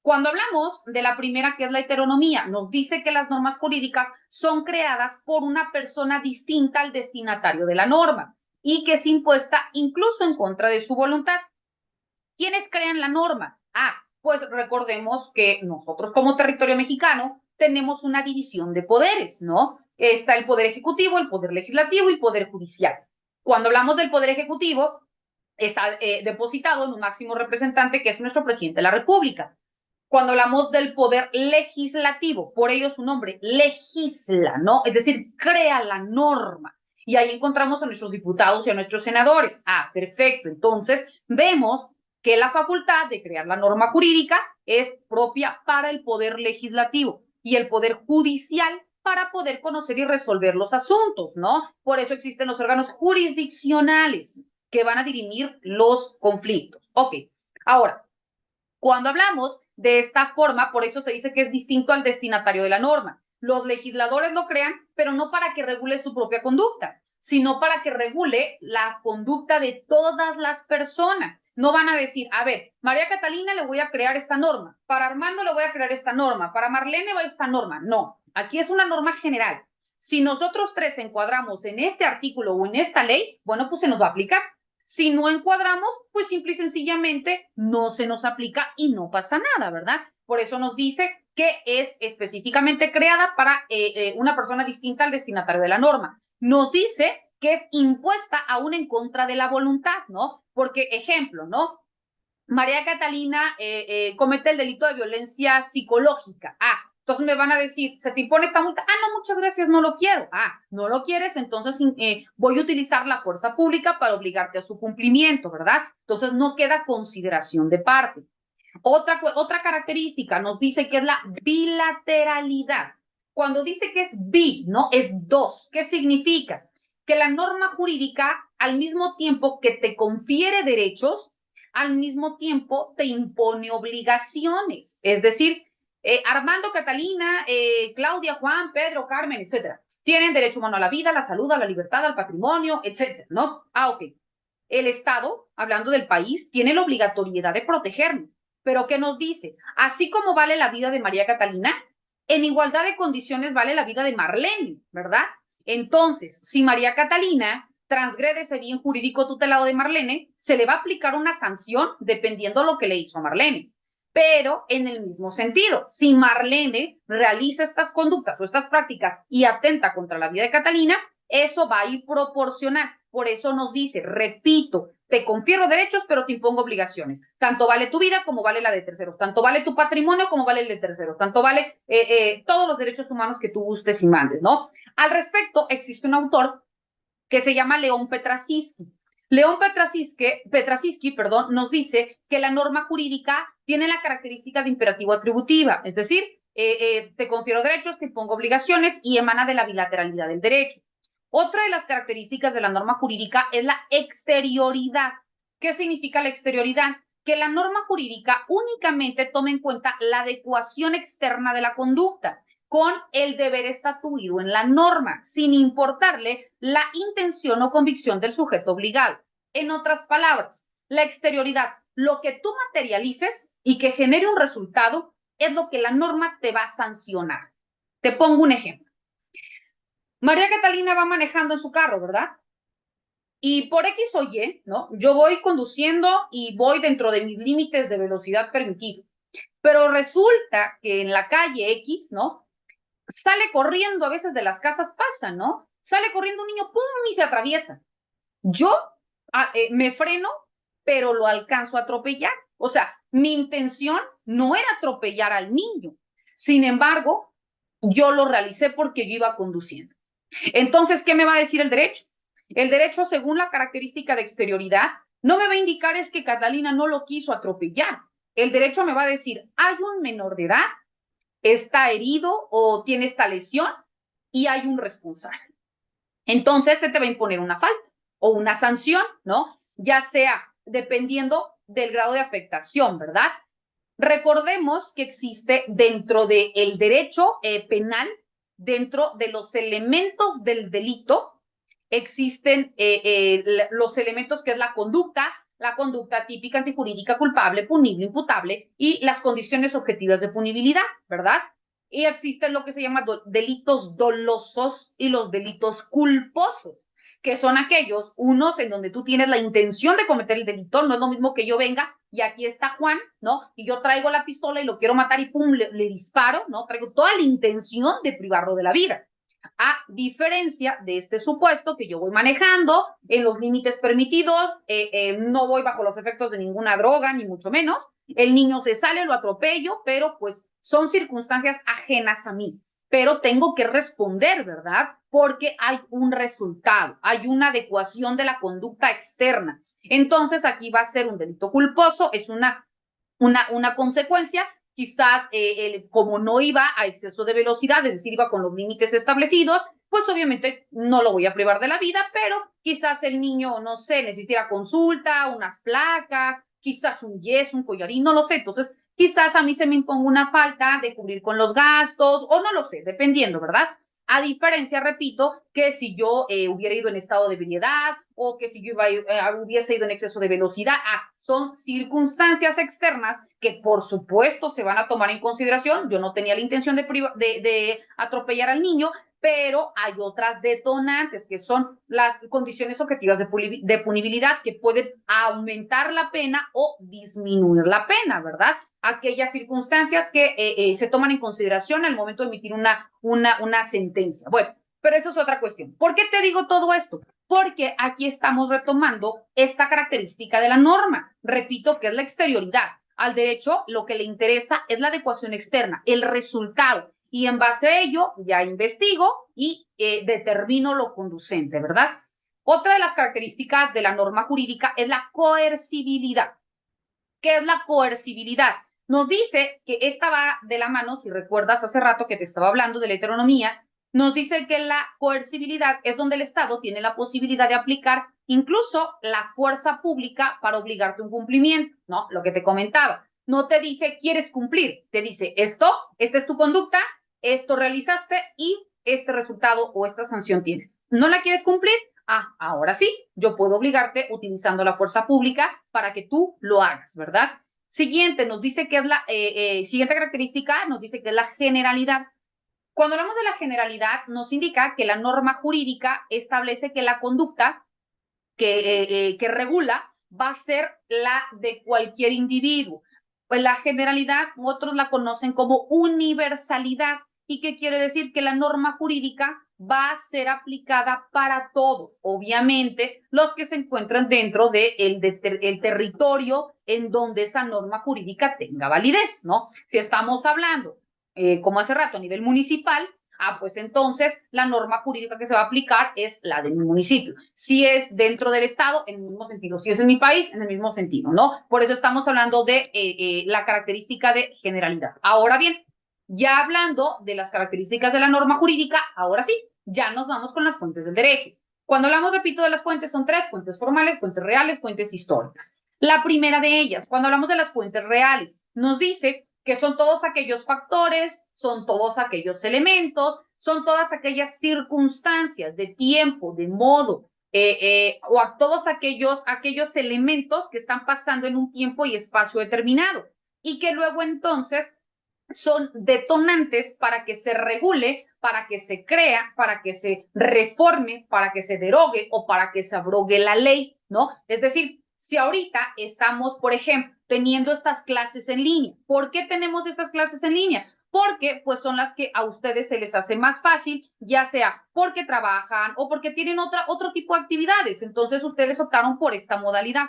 Cuando hablamos de la primera, que es la heteronomía, nos dice que las normas jurídicas son creadas por una persona distinta al destinatario de la norma y que es impuesta incluso en contra de su voluntad. ¿Quiénes crean la norma? Pues recordemos que nosotros como territorio mexicano tenemos una división de poderes, ¿no? Está el poder ejecutivo, el poder legislativo y poder judicial. Cuando hablamos del poder ejecutivo, está depositado en un máximo representante que es nuestro presidente de la República. Cuando hablamos del poder legislativo, por ello su nombre, legisla, ¿no? Es decir, crea la norma. Y ahí encontramos a nuestros diputados y a nuestros senadores. Perfecto. Entonces, vemos que la facultad de crear la norma jurídica es propia para el poder legislativo y el poder judicial para poder conocer y resolver los asuntos, ¿no? Por eso existen los órganos jurisdiccionales que van a dirimir los conflictos. Ok, ahora, cuando hablamos de esta forma, por eso se dice que es distinto al destinatario de la norma. Los legisladores lo crean, pero no para que regule su propia conducta, sino para que regule la conducta de todas las personas. No van a decir, a ver, María Catalina le voy a crear esta norma, para Armando le voy a crear esta norma, para Marlene va esta norma. No, aquí es una norma general. Si nosotros tres encuadramos en este artículo o en esta ley, bueno, pues se nos va a aplicar. Si no encuadramos, pues simple y sencillamente no se nos aplica y no pasa nada, ¿verdad? Por eso nos dice que es específicamente creada para una persona distinta al destinatario de la norma. Nos dice que es impuesta aún en contra de la voluntad, ¿no? Porque, ejemplo, ¿no? María Catalina comete el delito de violencia psicológica. Entonces me van a decir, ¿se te impone esta multa? No, muchas gracias, no lo quiero. No lo quieres, entonces voy a utilizar la fuerza pública para obligarte a su cumplimiento, ¿verdad? Entonces no queda consideración de parte. Otra característica nos dice que es la bilateralidad. Cuando dice que es bi, ¿no? Es dos. ¿Qué significa? Que la norma jurídica, al mismo tiempo que te confiere derechos, al mismo tiempo te impone obligaciones. Es decir, Armando, Catalina, Claudia, Juan, Pedro, Carmen, etcétera, tienen derecho humano a la vida, a la salud, a la libertad, al patrimonio, etcétera, ¿no? Ok. El Estado, hablando del país, tiene la obligatoriedad de protegernos. Pero ¿qué nos dice? Así como vale la vida de María Catalina, en igualdad de condiciones vale la vida de Marlene, ¿verdad? Entonces, si María Catalina transgrede ese bien jurídico tutelado de Marlene, se le va a aplicar una sanción dependiendo lo que le hizo a Marlene. Pero en el mismo sentido, si Marlene realiza estas conductas o estas prácticas y atenta contra la vida de Catalina, eso va a ir proporcional. Por eso nos dice, repito, te confiero derechos, pero te impongo obligaciones. Tanto vale tu vida como vale la de terceros. Tanto vale tu patrimonio como vale el de terceros. Tanto vale todos los derechos humanos que tú gustes y mandes, ¿no? Al respecto, existe un autor que se llama León Petrasisky. León Petrasisky, nos dice que la norma jurídica tiene la característica de imperativo atributiva, es decir, te confiero derechos, te impongo obligaciones y emana de la bilateralidad del derecho. Otra de las características de la norma jurídica es la exterioridad. ¿Qué significa la exterioridad? Que la norma jurídica únicamente toma en cuenta la adecuación externa de la conducta con el deber estatuido en la norma, sin importarle la intención o convicción del sujeto obligado. En otras palabras, la exterioridad, lo que tú materialices y que genere un resultado, es lo que la norma te va a sancionar. Te pongo un ejemplo. María Catalina va manejando en su carro, ¿verdad? Y por X o Y, ¿no? Yo voy conduciendo y voy dentro de mis límites de velocidad permitidos. Pero resulta que en la calle X, ¿no? Sale corriendo, a veces de las casas pasa, ¿no? Sale corriendo un niño, ¡pum! Y se atraviesa. Yo me freno, pero lo alcanzo a atropellar. O sea, mi intención no era atropellar al niño. Sin embargo, yo lo realicé porque yo iba conduciendo. Entonces, ¿qué me va a decir el derecho? El derecho, según la característica de exterioridad, no me va a indicar es que Catalina no lo quiso atropellar. El derecho me va a decir, hay un menor de edad, está herido o tiene esta lesión y hay un responsable. Entonces se te va a imponer una falta o una sanción, ¿no? Ya sea dependiendo del grado de afectación, ¿verdad? Recordemos que existe dentro del derecho penal, dentro de los elementos del delito, existen los elementos que es la conducta típica, antijurídica, culpable, punible, imputable y las condiciones objetivas de punibilidad, ¿verdad? Y existen lo que se llama delitos dolosos y los delitos culposos, que son aquellos, unos en donde tú tienes la intención de cometer el delito, no es lo mismo que yo venga y aquí está Juan, ¿no? Y yo traigo la pistola y lo quiero matar y pum, le disparo, ¿no? Traigo toda la intención de privarlo de la vida. A diferencia de este supuesto que yo voy manejando en los límites permitidos, no voy bajo los efectos de ninguna droga, ni mucho menos. El niño se sale, lo atropello, pero pues son circunstancias ajenas a mí. Pero tengo que responder, ¿verdad? Porque hay un resultado, hay una adecuación de la conducta externa. Entonces aquí va a ser un delito culposo, es una consecuencia. Quizás como no iba a exceso de velocidad, es decir, iba con los límites establecidos, pues obviamente no lo voy a privar de la vida, pero quizás el niño, no sé, necesita consulta, unas placas, quizás un yeso, un collarín, no lo sé. Entonces, quizás a mí se me imponga una falta de cubrir con los gastos, o no lo sé, dependiendo, ¿verdad? A diferencia, repito, que si yo hubiera ido en estado de ebriedad o que si yo hubiese ido en exceso de velocidad, son circunstancias externas que por supuesto se van a tomar en consideración. Yo no tenía la intención de atropellar al niño, pero hay otras detonantes que son las condiciones objetivas de punibilidad que pueden aumentar la pena o disminuir la pena, ¿verdad? Aquellas circunstancias que se toman en consideración al momento de emitir una sentencia. Bueno, pero eso es otra cuestión. ¿Por qué te digo todo esto? Porque aquí estamos retomando esta característica de la norma. Repito, que es la exterioridad. Al derecho lo que le interesa es la adecuación externa, el resultado. Y en base a ello ya investigo y determino lo conducente, ¿verdad? Otra de las características de la norma jurídica es la coercibilidad. ¿Qué es la coercibilidad? Nos dice que esta va de la mano, si recuerdas hace rato que te estaba hablando de la heteronomía, nos dice que la coercibilidad es donde el Estado tiene la posibilidad de aplicar incluso la fuerza pública para obligarte a un cumplimiento, ¿no? Lo que te comentaba. no te dice quieres cumplir, te dice esto, esta es tu conducta, esto realizaste y este resultado o esta sanción tienes. ¿No la quieres cumplir? Ah, ahora sí, yo puedo obligarte utilizando la fuerza pública para que tú lo hagas, ¿verdad? Siguiente, nos dice que es la siguiente característica, nos dice que es la generalidad. Cuando hablamos de la generalidad, nos indica que la norma jurídica establece que la conducta que regula va a ser la de cualquier individuo. Pues la generalidad, otros la conocen como universalidad. ¿Y qué quiere decir? Que la norma jurídica va a ser aplicada para todos, obviamente los que se encuentran dentro del territorio en donde esa norma jurídica tenga validez, ¿no? Si estamos hablando, como hace rato, a nivel municipal, pues entonces la norma jurídica que se va a aplicar es la de mi municipio. Si es dentro del estado, en el mismo sentido. Si es en mi país, en el mismo sentido, ¿no? Por eso estamos hablando de la característica de generalidad. Ahora bien, ya hablando de las características de la norma jurídica, ahora sí, ya nos vamos con las fuentes del derecho. Cuando hablamos, repito, de las fuentes, son tres: fuentes formales, fuentes reales, fuentes históricas. La primera de ellas, cuando hablamos de las fuentes reales, nos dice que son todos aquellos factores, son todos aquellos elementos, son todas aquellas circunstancias de tiempo, de modo, o a todos aquellos elementos que están pasando en un tiempo y espacio determinado y que luego entonces son detonantes para que se regule, para que se crea, para que se reforme, para que se derogue o para que se abrogue la ley, ¿no? Es decir, si ahorita estamos, por ejemplo, teniendo estas clases en línea, ¿por qué tenemos estas clases en línea? Porque pues son las que a ustedes se les hace más fácil, ya sea porque trabajan o porque tienen otro tipo de actividades. Entonces ustedes optaron por esta modalidad.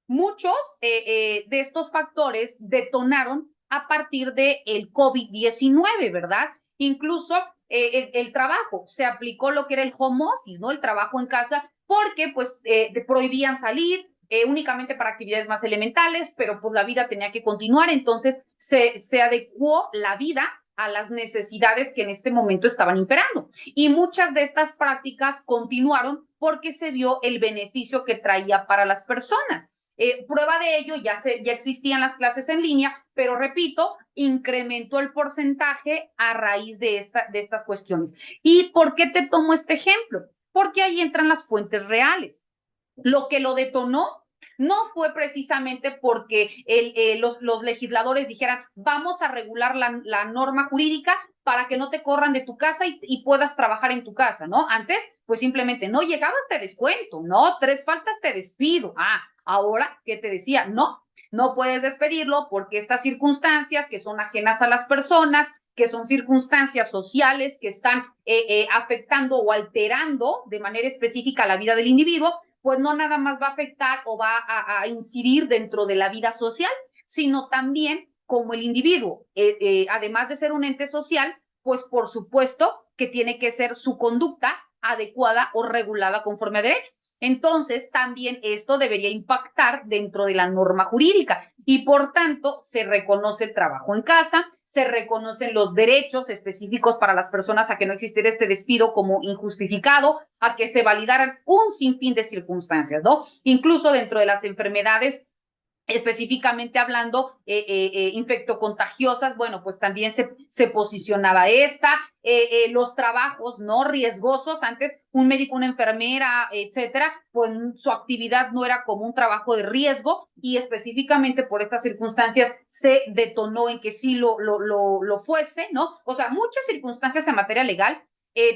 Muchos de estos factores detonaron a partir del COVID-19, ¿verdad? Incluso el trabajo, se aplicó lo que era el home office, ¿no? El trabajo en casa, porque pues prohibían salir, únicamente para actividades más elementales, pero pues la vida tenía que continuar, entonces se adecuó la vida a las necesidades que en este momento estaban imperando. Y muchas de estas prácticas continuaron porque se vio el beneficio que traía para las personas. Prueba de ello, ya existían las clases en línea, pero repito, incrementó el porcentaje a raíz de estas cuestiones. ¿Y por qué te tomo este ejemplo? Porque ahí entran las fuentes reales. Lo que lo detonó no fue precisamente porque los legisladores dijeran, vamos a regular la norma jurídica para que no te corran de tu casa y puedas trabajar en tu casa, ¿no? Antes, pues simplemente no llegabas, te descuento, ¿no? 3 faltas, te despido. Ahora, ¿qué te decía? No puedes despedirlo porque estas circunstancias que son ajenas a las personas, que son circunstancias sociales que están afectando o alterando de manera específica la vida del individuo, pues no nada más va a afectar o va a incidir dentro de la vida social, sino también como el individuo, además de ser un ente social, pues por supuesto que tiene que ser su conducta adecuada o regulada conforme a derecho. Entonces, también esto debería impactar dentro de la norma jurídica y, por tanto, se reconoce el trabajo en casa, se reconocen los derechos específicos para las personas a que no existiera este despido como injustificado, a que se validaran un sinfín de circunstancias, ¿no? Incluso dentro de las enfermedades específicamente hablando, infectocontagiosas, bueno, pues también se posicionaba esta, los trabajos no riesgosos, antes un médico, una enfermera, etcétera, pues su actividad no era como un trabajo de riesgo y específicamente por estas circunstancias se detonó en que sí lo fuese, ¿no? O sea, muchas circunstancias en materia legal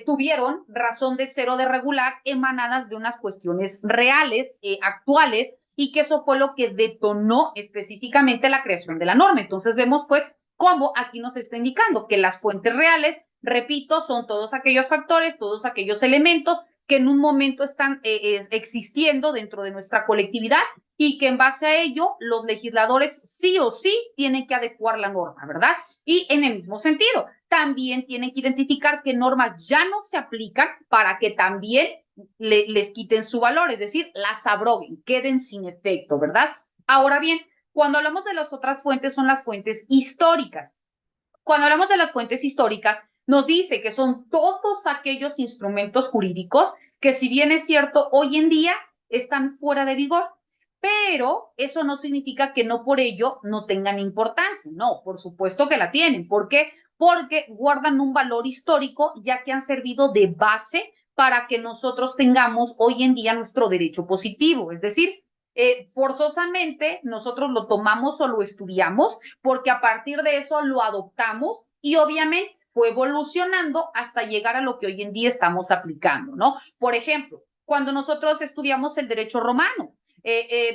tuvieron razón de ser o de regular emanadas de unas cuestiones reales, actuales, y que eso fue lo que detonó específicamente la creación de la norma. Entonces vemos pues cómo aquí nos está indicando que las fuentes reales, repito, son todos aquellos factores, todos aquellos elementos que en un momento están existiendo dentro de nuestra colectividad y que en base a ello los legisladores sí o sí tienen que adecuar la norma, ¿verdad? Y en el mismo sentido, también tienen que identificar qué normas ya no se aplican para que también les quiten su valor, es decir, las abroguen, queden sin efecto, ¿verdad? Ahora bien, cuando hablamos de las otras fuentes, son las fuentes históricas. Cuando hablamos de las fuentes históricas, nos dice que son todos aquellos instrumentos jurídicos que, si bien es cierto, hoy en día están fuera de vigor, pero eso no significa que no por ello no tengan importancia. No, por supuesto que la tienen. ¿Por qué? Porque guardan un valor histórico, ya que han servido de base para que nosotros tengamos hoy en día nuestro derecho positivo. Es decir, forzosamente nosotros lo tomamos o lo estudiamos porque a partir de eso lo adoptamos y obviamente fue evolucionando hasta llegar a lo que hoy en día estamos aplicando, ¿no? Por ejemplo, cuando nosotros estudiamos el derecho romano,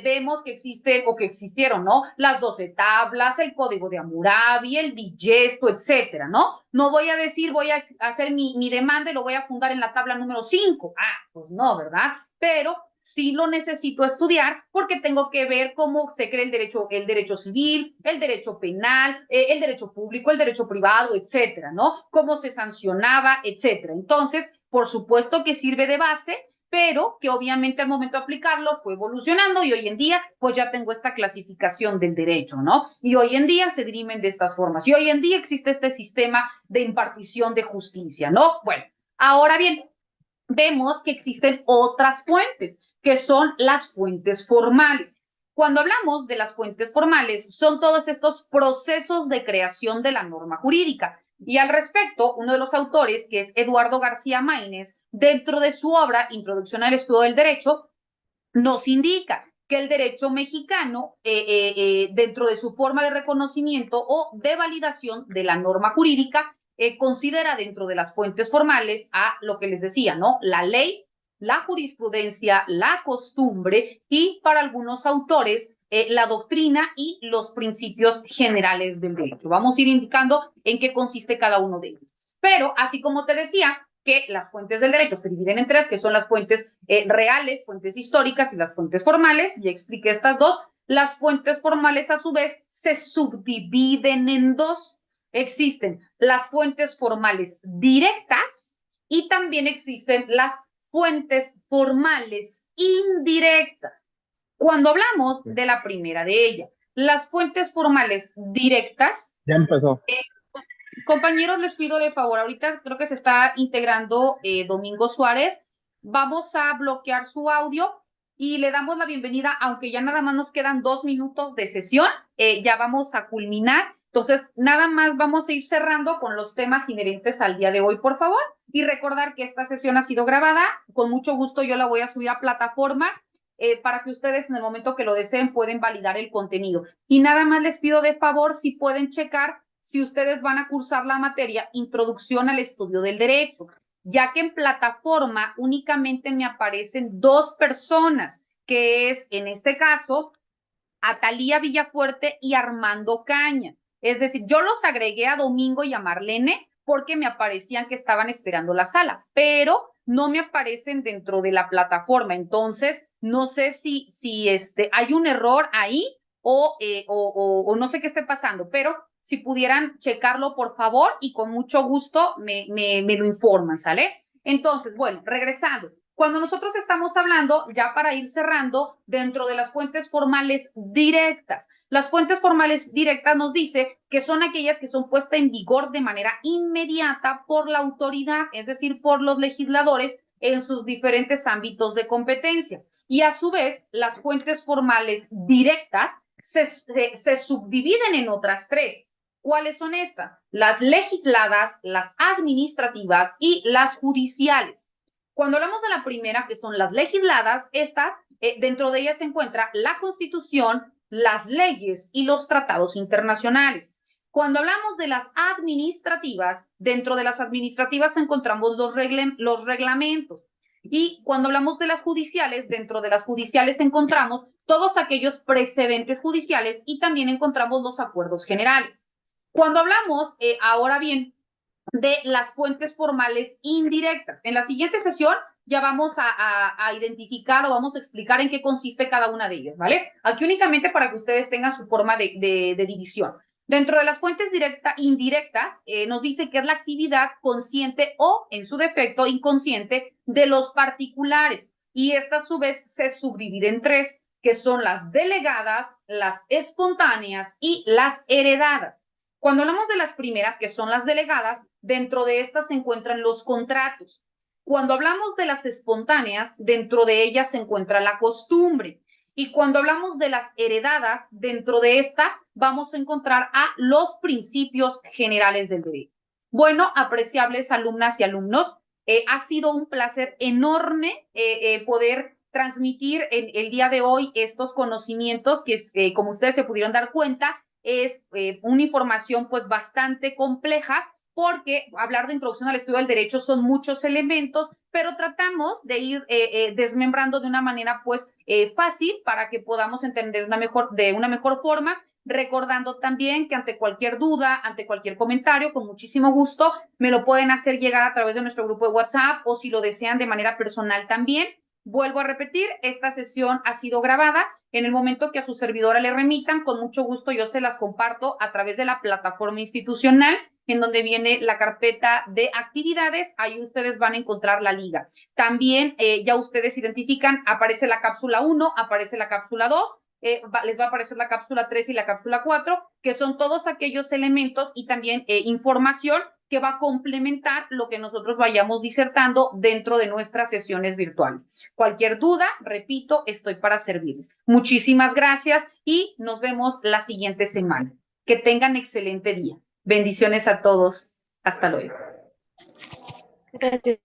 vemos que existen o que existieron, ¿no? Las 12 tablas, el Código de Hammurabi, el Digesto, etcétera, ¿no? No voy a decir, voy a hacer mi demanda y lo voy a fundar en la tabla número 5. Pues no, ¿verdad? Pero sí lo necesito estudiar porque tengo que ver cómo se crea el derecho civil, el derecho penal, el derecho público, el derecho privado, etcétera, ¿no? Cómo se sancionaba, etcétera. Entonces, por supuesto que sirve de base, pero que obviamente al momento de aplicarlo fue evolucionando y hoy en día pues ya tengo esta clasificación del derecho, ¿no? Y hoy en día se dirimen de estas formas y hoy en día existe este sistema de impartición de justicia, ¿no? Bueno, ahora bien, vemos que existen otras fuentes, que son las fuentes formales. Cuando hablamos de las fuentes formales, son todos estos procesos de creación de la norma jurídica. Y al respecto, uno de los autores, que es Eduardo García Maínez, dentro de su obra Introducción al Estudio del Derecho, nos indica que el derecho mexicano, dentro de su forma de reconocimiento o de validación de la norma jurídica, considera dentro de las fuentes formales a lo que les decía, ¿no? La ley, la jurisprudencia, la costumbre y para algunos autores la doctrina y los principios generales del derecho. Vamos a ir indicando en qué consiste cada uno de ellos. Pero, así como te decía, que las fuentes del derecho se dividen en tres, que son las fuentes reales, fuentes históricas y las fuentes formales. Ya expliqué estas dos. Las fuentes formales, a su vez, se subdividen en dos. Existen las fuentes formales directas y también existen las fuentes formales indirectas. Cuando hablamos de la primera de ellas, las fuentes formales directas. Ya empezó. Compañeros, les pido de favor, ahorita creo que se está integrando Domingo Suárez. Vamos a bloquear su audio y le damos la bienvenida, aunque ya nada más nos quedan 2 minutos de sesión, ya vamos a culminar. Entonces, nada más vamos a ir cerrando con los temas inherentes al día de hoy, por favor. Y recordar que esta sesión ha sido grabada. Con mucho gusto yo la voy a subir a plataforma para que ustedes en el momento que lo deseen pueden validar el contenido. Y nada más les pido de favor si pueden checar si ustedes van a cursar la materia Introducción al Estudio del Derecho, ya que en plataforma únicamente me aparecen 2 personas, que es en este caso Atalía Villafuerte y Armando Caña. Es decir, yo los agregué a Domingo y a Marlene porque me aparecían que estaban esperando la sala, pero no me aparecen dentro de la plataforma. Entonces, no sé si hay un error ahí o no sé qué esté pasando, pero si pudieran checarlo, por favor, y con mucho gusto me lo informan, ¿sale? Entonces, bueno, regresando. Cuando nosotros estamos hablando, ya para ir cerrando, dentro de las fuentes formales directas, las fuentes formales directas nos dice que son aquellas que son puestas en vigor de manera inmediata por la autoridad, es decir, por los legisladores en sus diferentes ámbitos de competencia. Y a su vez, las fuentes formales directas se subdividen en otras 3. ¿Cuáles son estas? Las legisladas, las administrativas y las judiciales. Cuando hablamos de la primera, que son las legisladas, estas, dentro de ellas se encuentra la Constitución, las leyes y los tratados internacionales. Cuando hablamos de las administrativas, dentro de las administrativas encontramos los reglamentos. Y cuando hablamos de las judiciales, dentro de las judiciales encontramos todos aquellos precedentes judiciales y también encontramos los acuerdos generales. Cuando hablamos, ahora bien, de las fuentes formales indirectas, en la siguiente sesión ya vamos a identificar o vamos a explicar en qué consiste cada una de ellas, ¿vale? Aquí únicamente para que ustedes tengan su forma de división. Dentro de las fuentes indirectas, nos dice que es la actividad consciente o, en su defecto, inconsciente de los particulares. Y esta, a su vez, se subdivide en 3, que son las delegadas, las espontáneas y las heredadas. Cuando hablamos de las primeras, que son las delegadas, dentro de estas se encuentran los contratos. Cuando hablamos de las espontáneas, dentro de ellas se encuentra la costumbre. Y cuando hablamos de las heredadas, dentro de esta vamos a encontrar a los principios generales del derecho. Bueno, apreciables alumnas y alumnos, ha sido un placer enorme poder transmitir en el día de hoy estos conocimientos que, como ustedes se pudieron dar cuenta, es una información pues bastante compleja, porque hablar de introducción al estudio del derecho son muchos elementos, pero tratamos de ir desmembrando de una manera pues fácil para que podamos entender de una mejor forma, recordando también que ante cualquier duda, ante cualquier comentario, con muchísimo gusto me lo pueden hacer llegar a través de nuestro grupo de WhatsApp o si lo desean de manera personal también. Vuelvo a repetir, esta sesión ha sido grabada. En el momento que a su servidora le remitan, con mucho gusto yo se las comparto a través de la plataforma institucional, en donde viene la carpeta de actividades. Ahí ustedes van a encontrar la liga. También ya ustedes identifican, aparece la cápsula 1, aparece la cápsula 2, les va a aparecer la cápsula 3 y la cápsula 4, que son todos aquellos elementos y también información que va a complementar lo que nosotros vayamos disertando dentro de nuestras sesiones virtuales. Cualquier duda, repito, estoy para servirles. Muchísimas gracias y nos vemos la siguiente semana. Que tengan excelente día. Bendiciones a todos. Hasta luego. Gracias.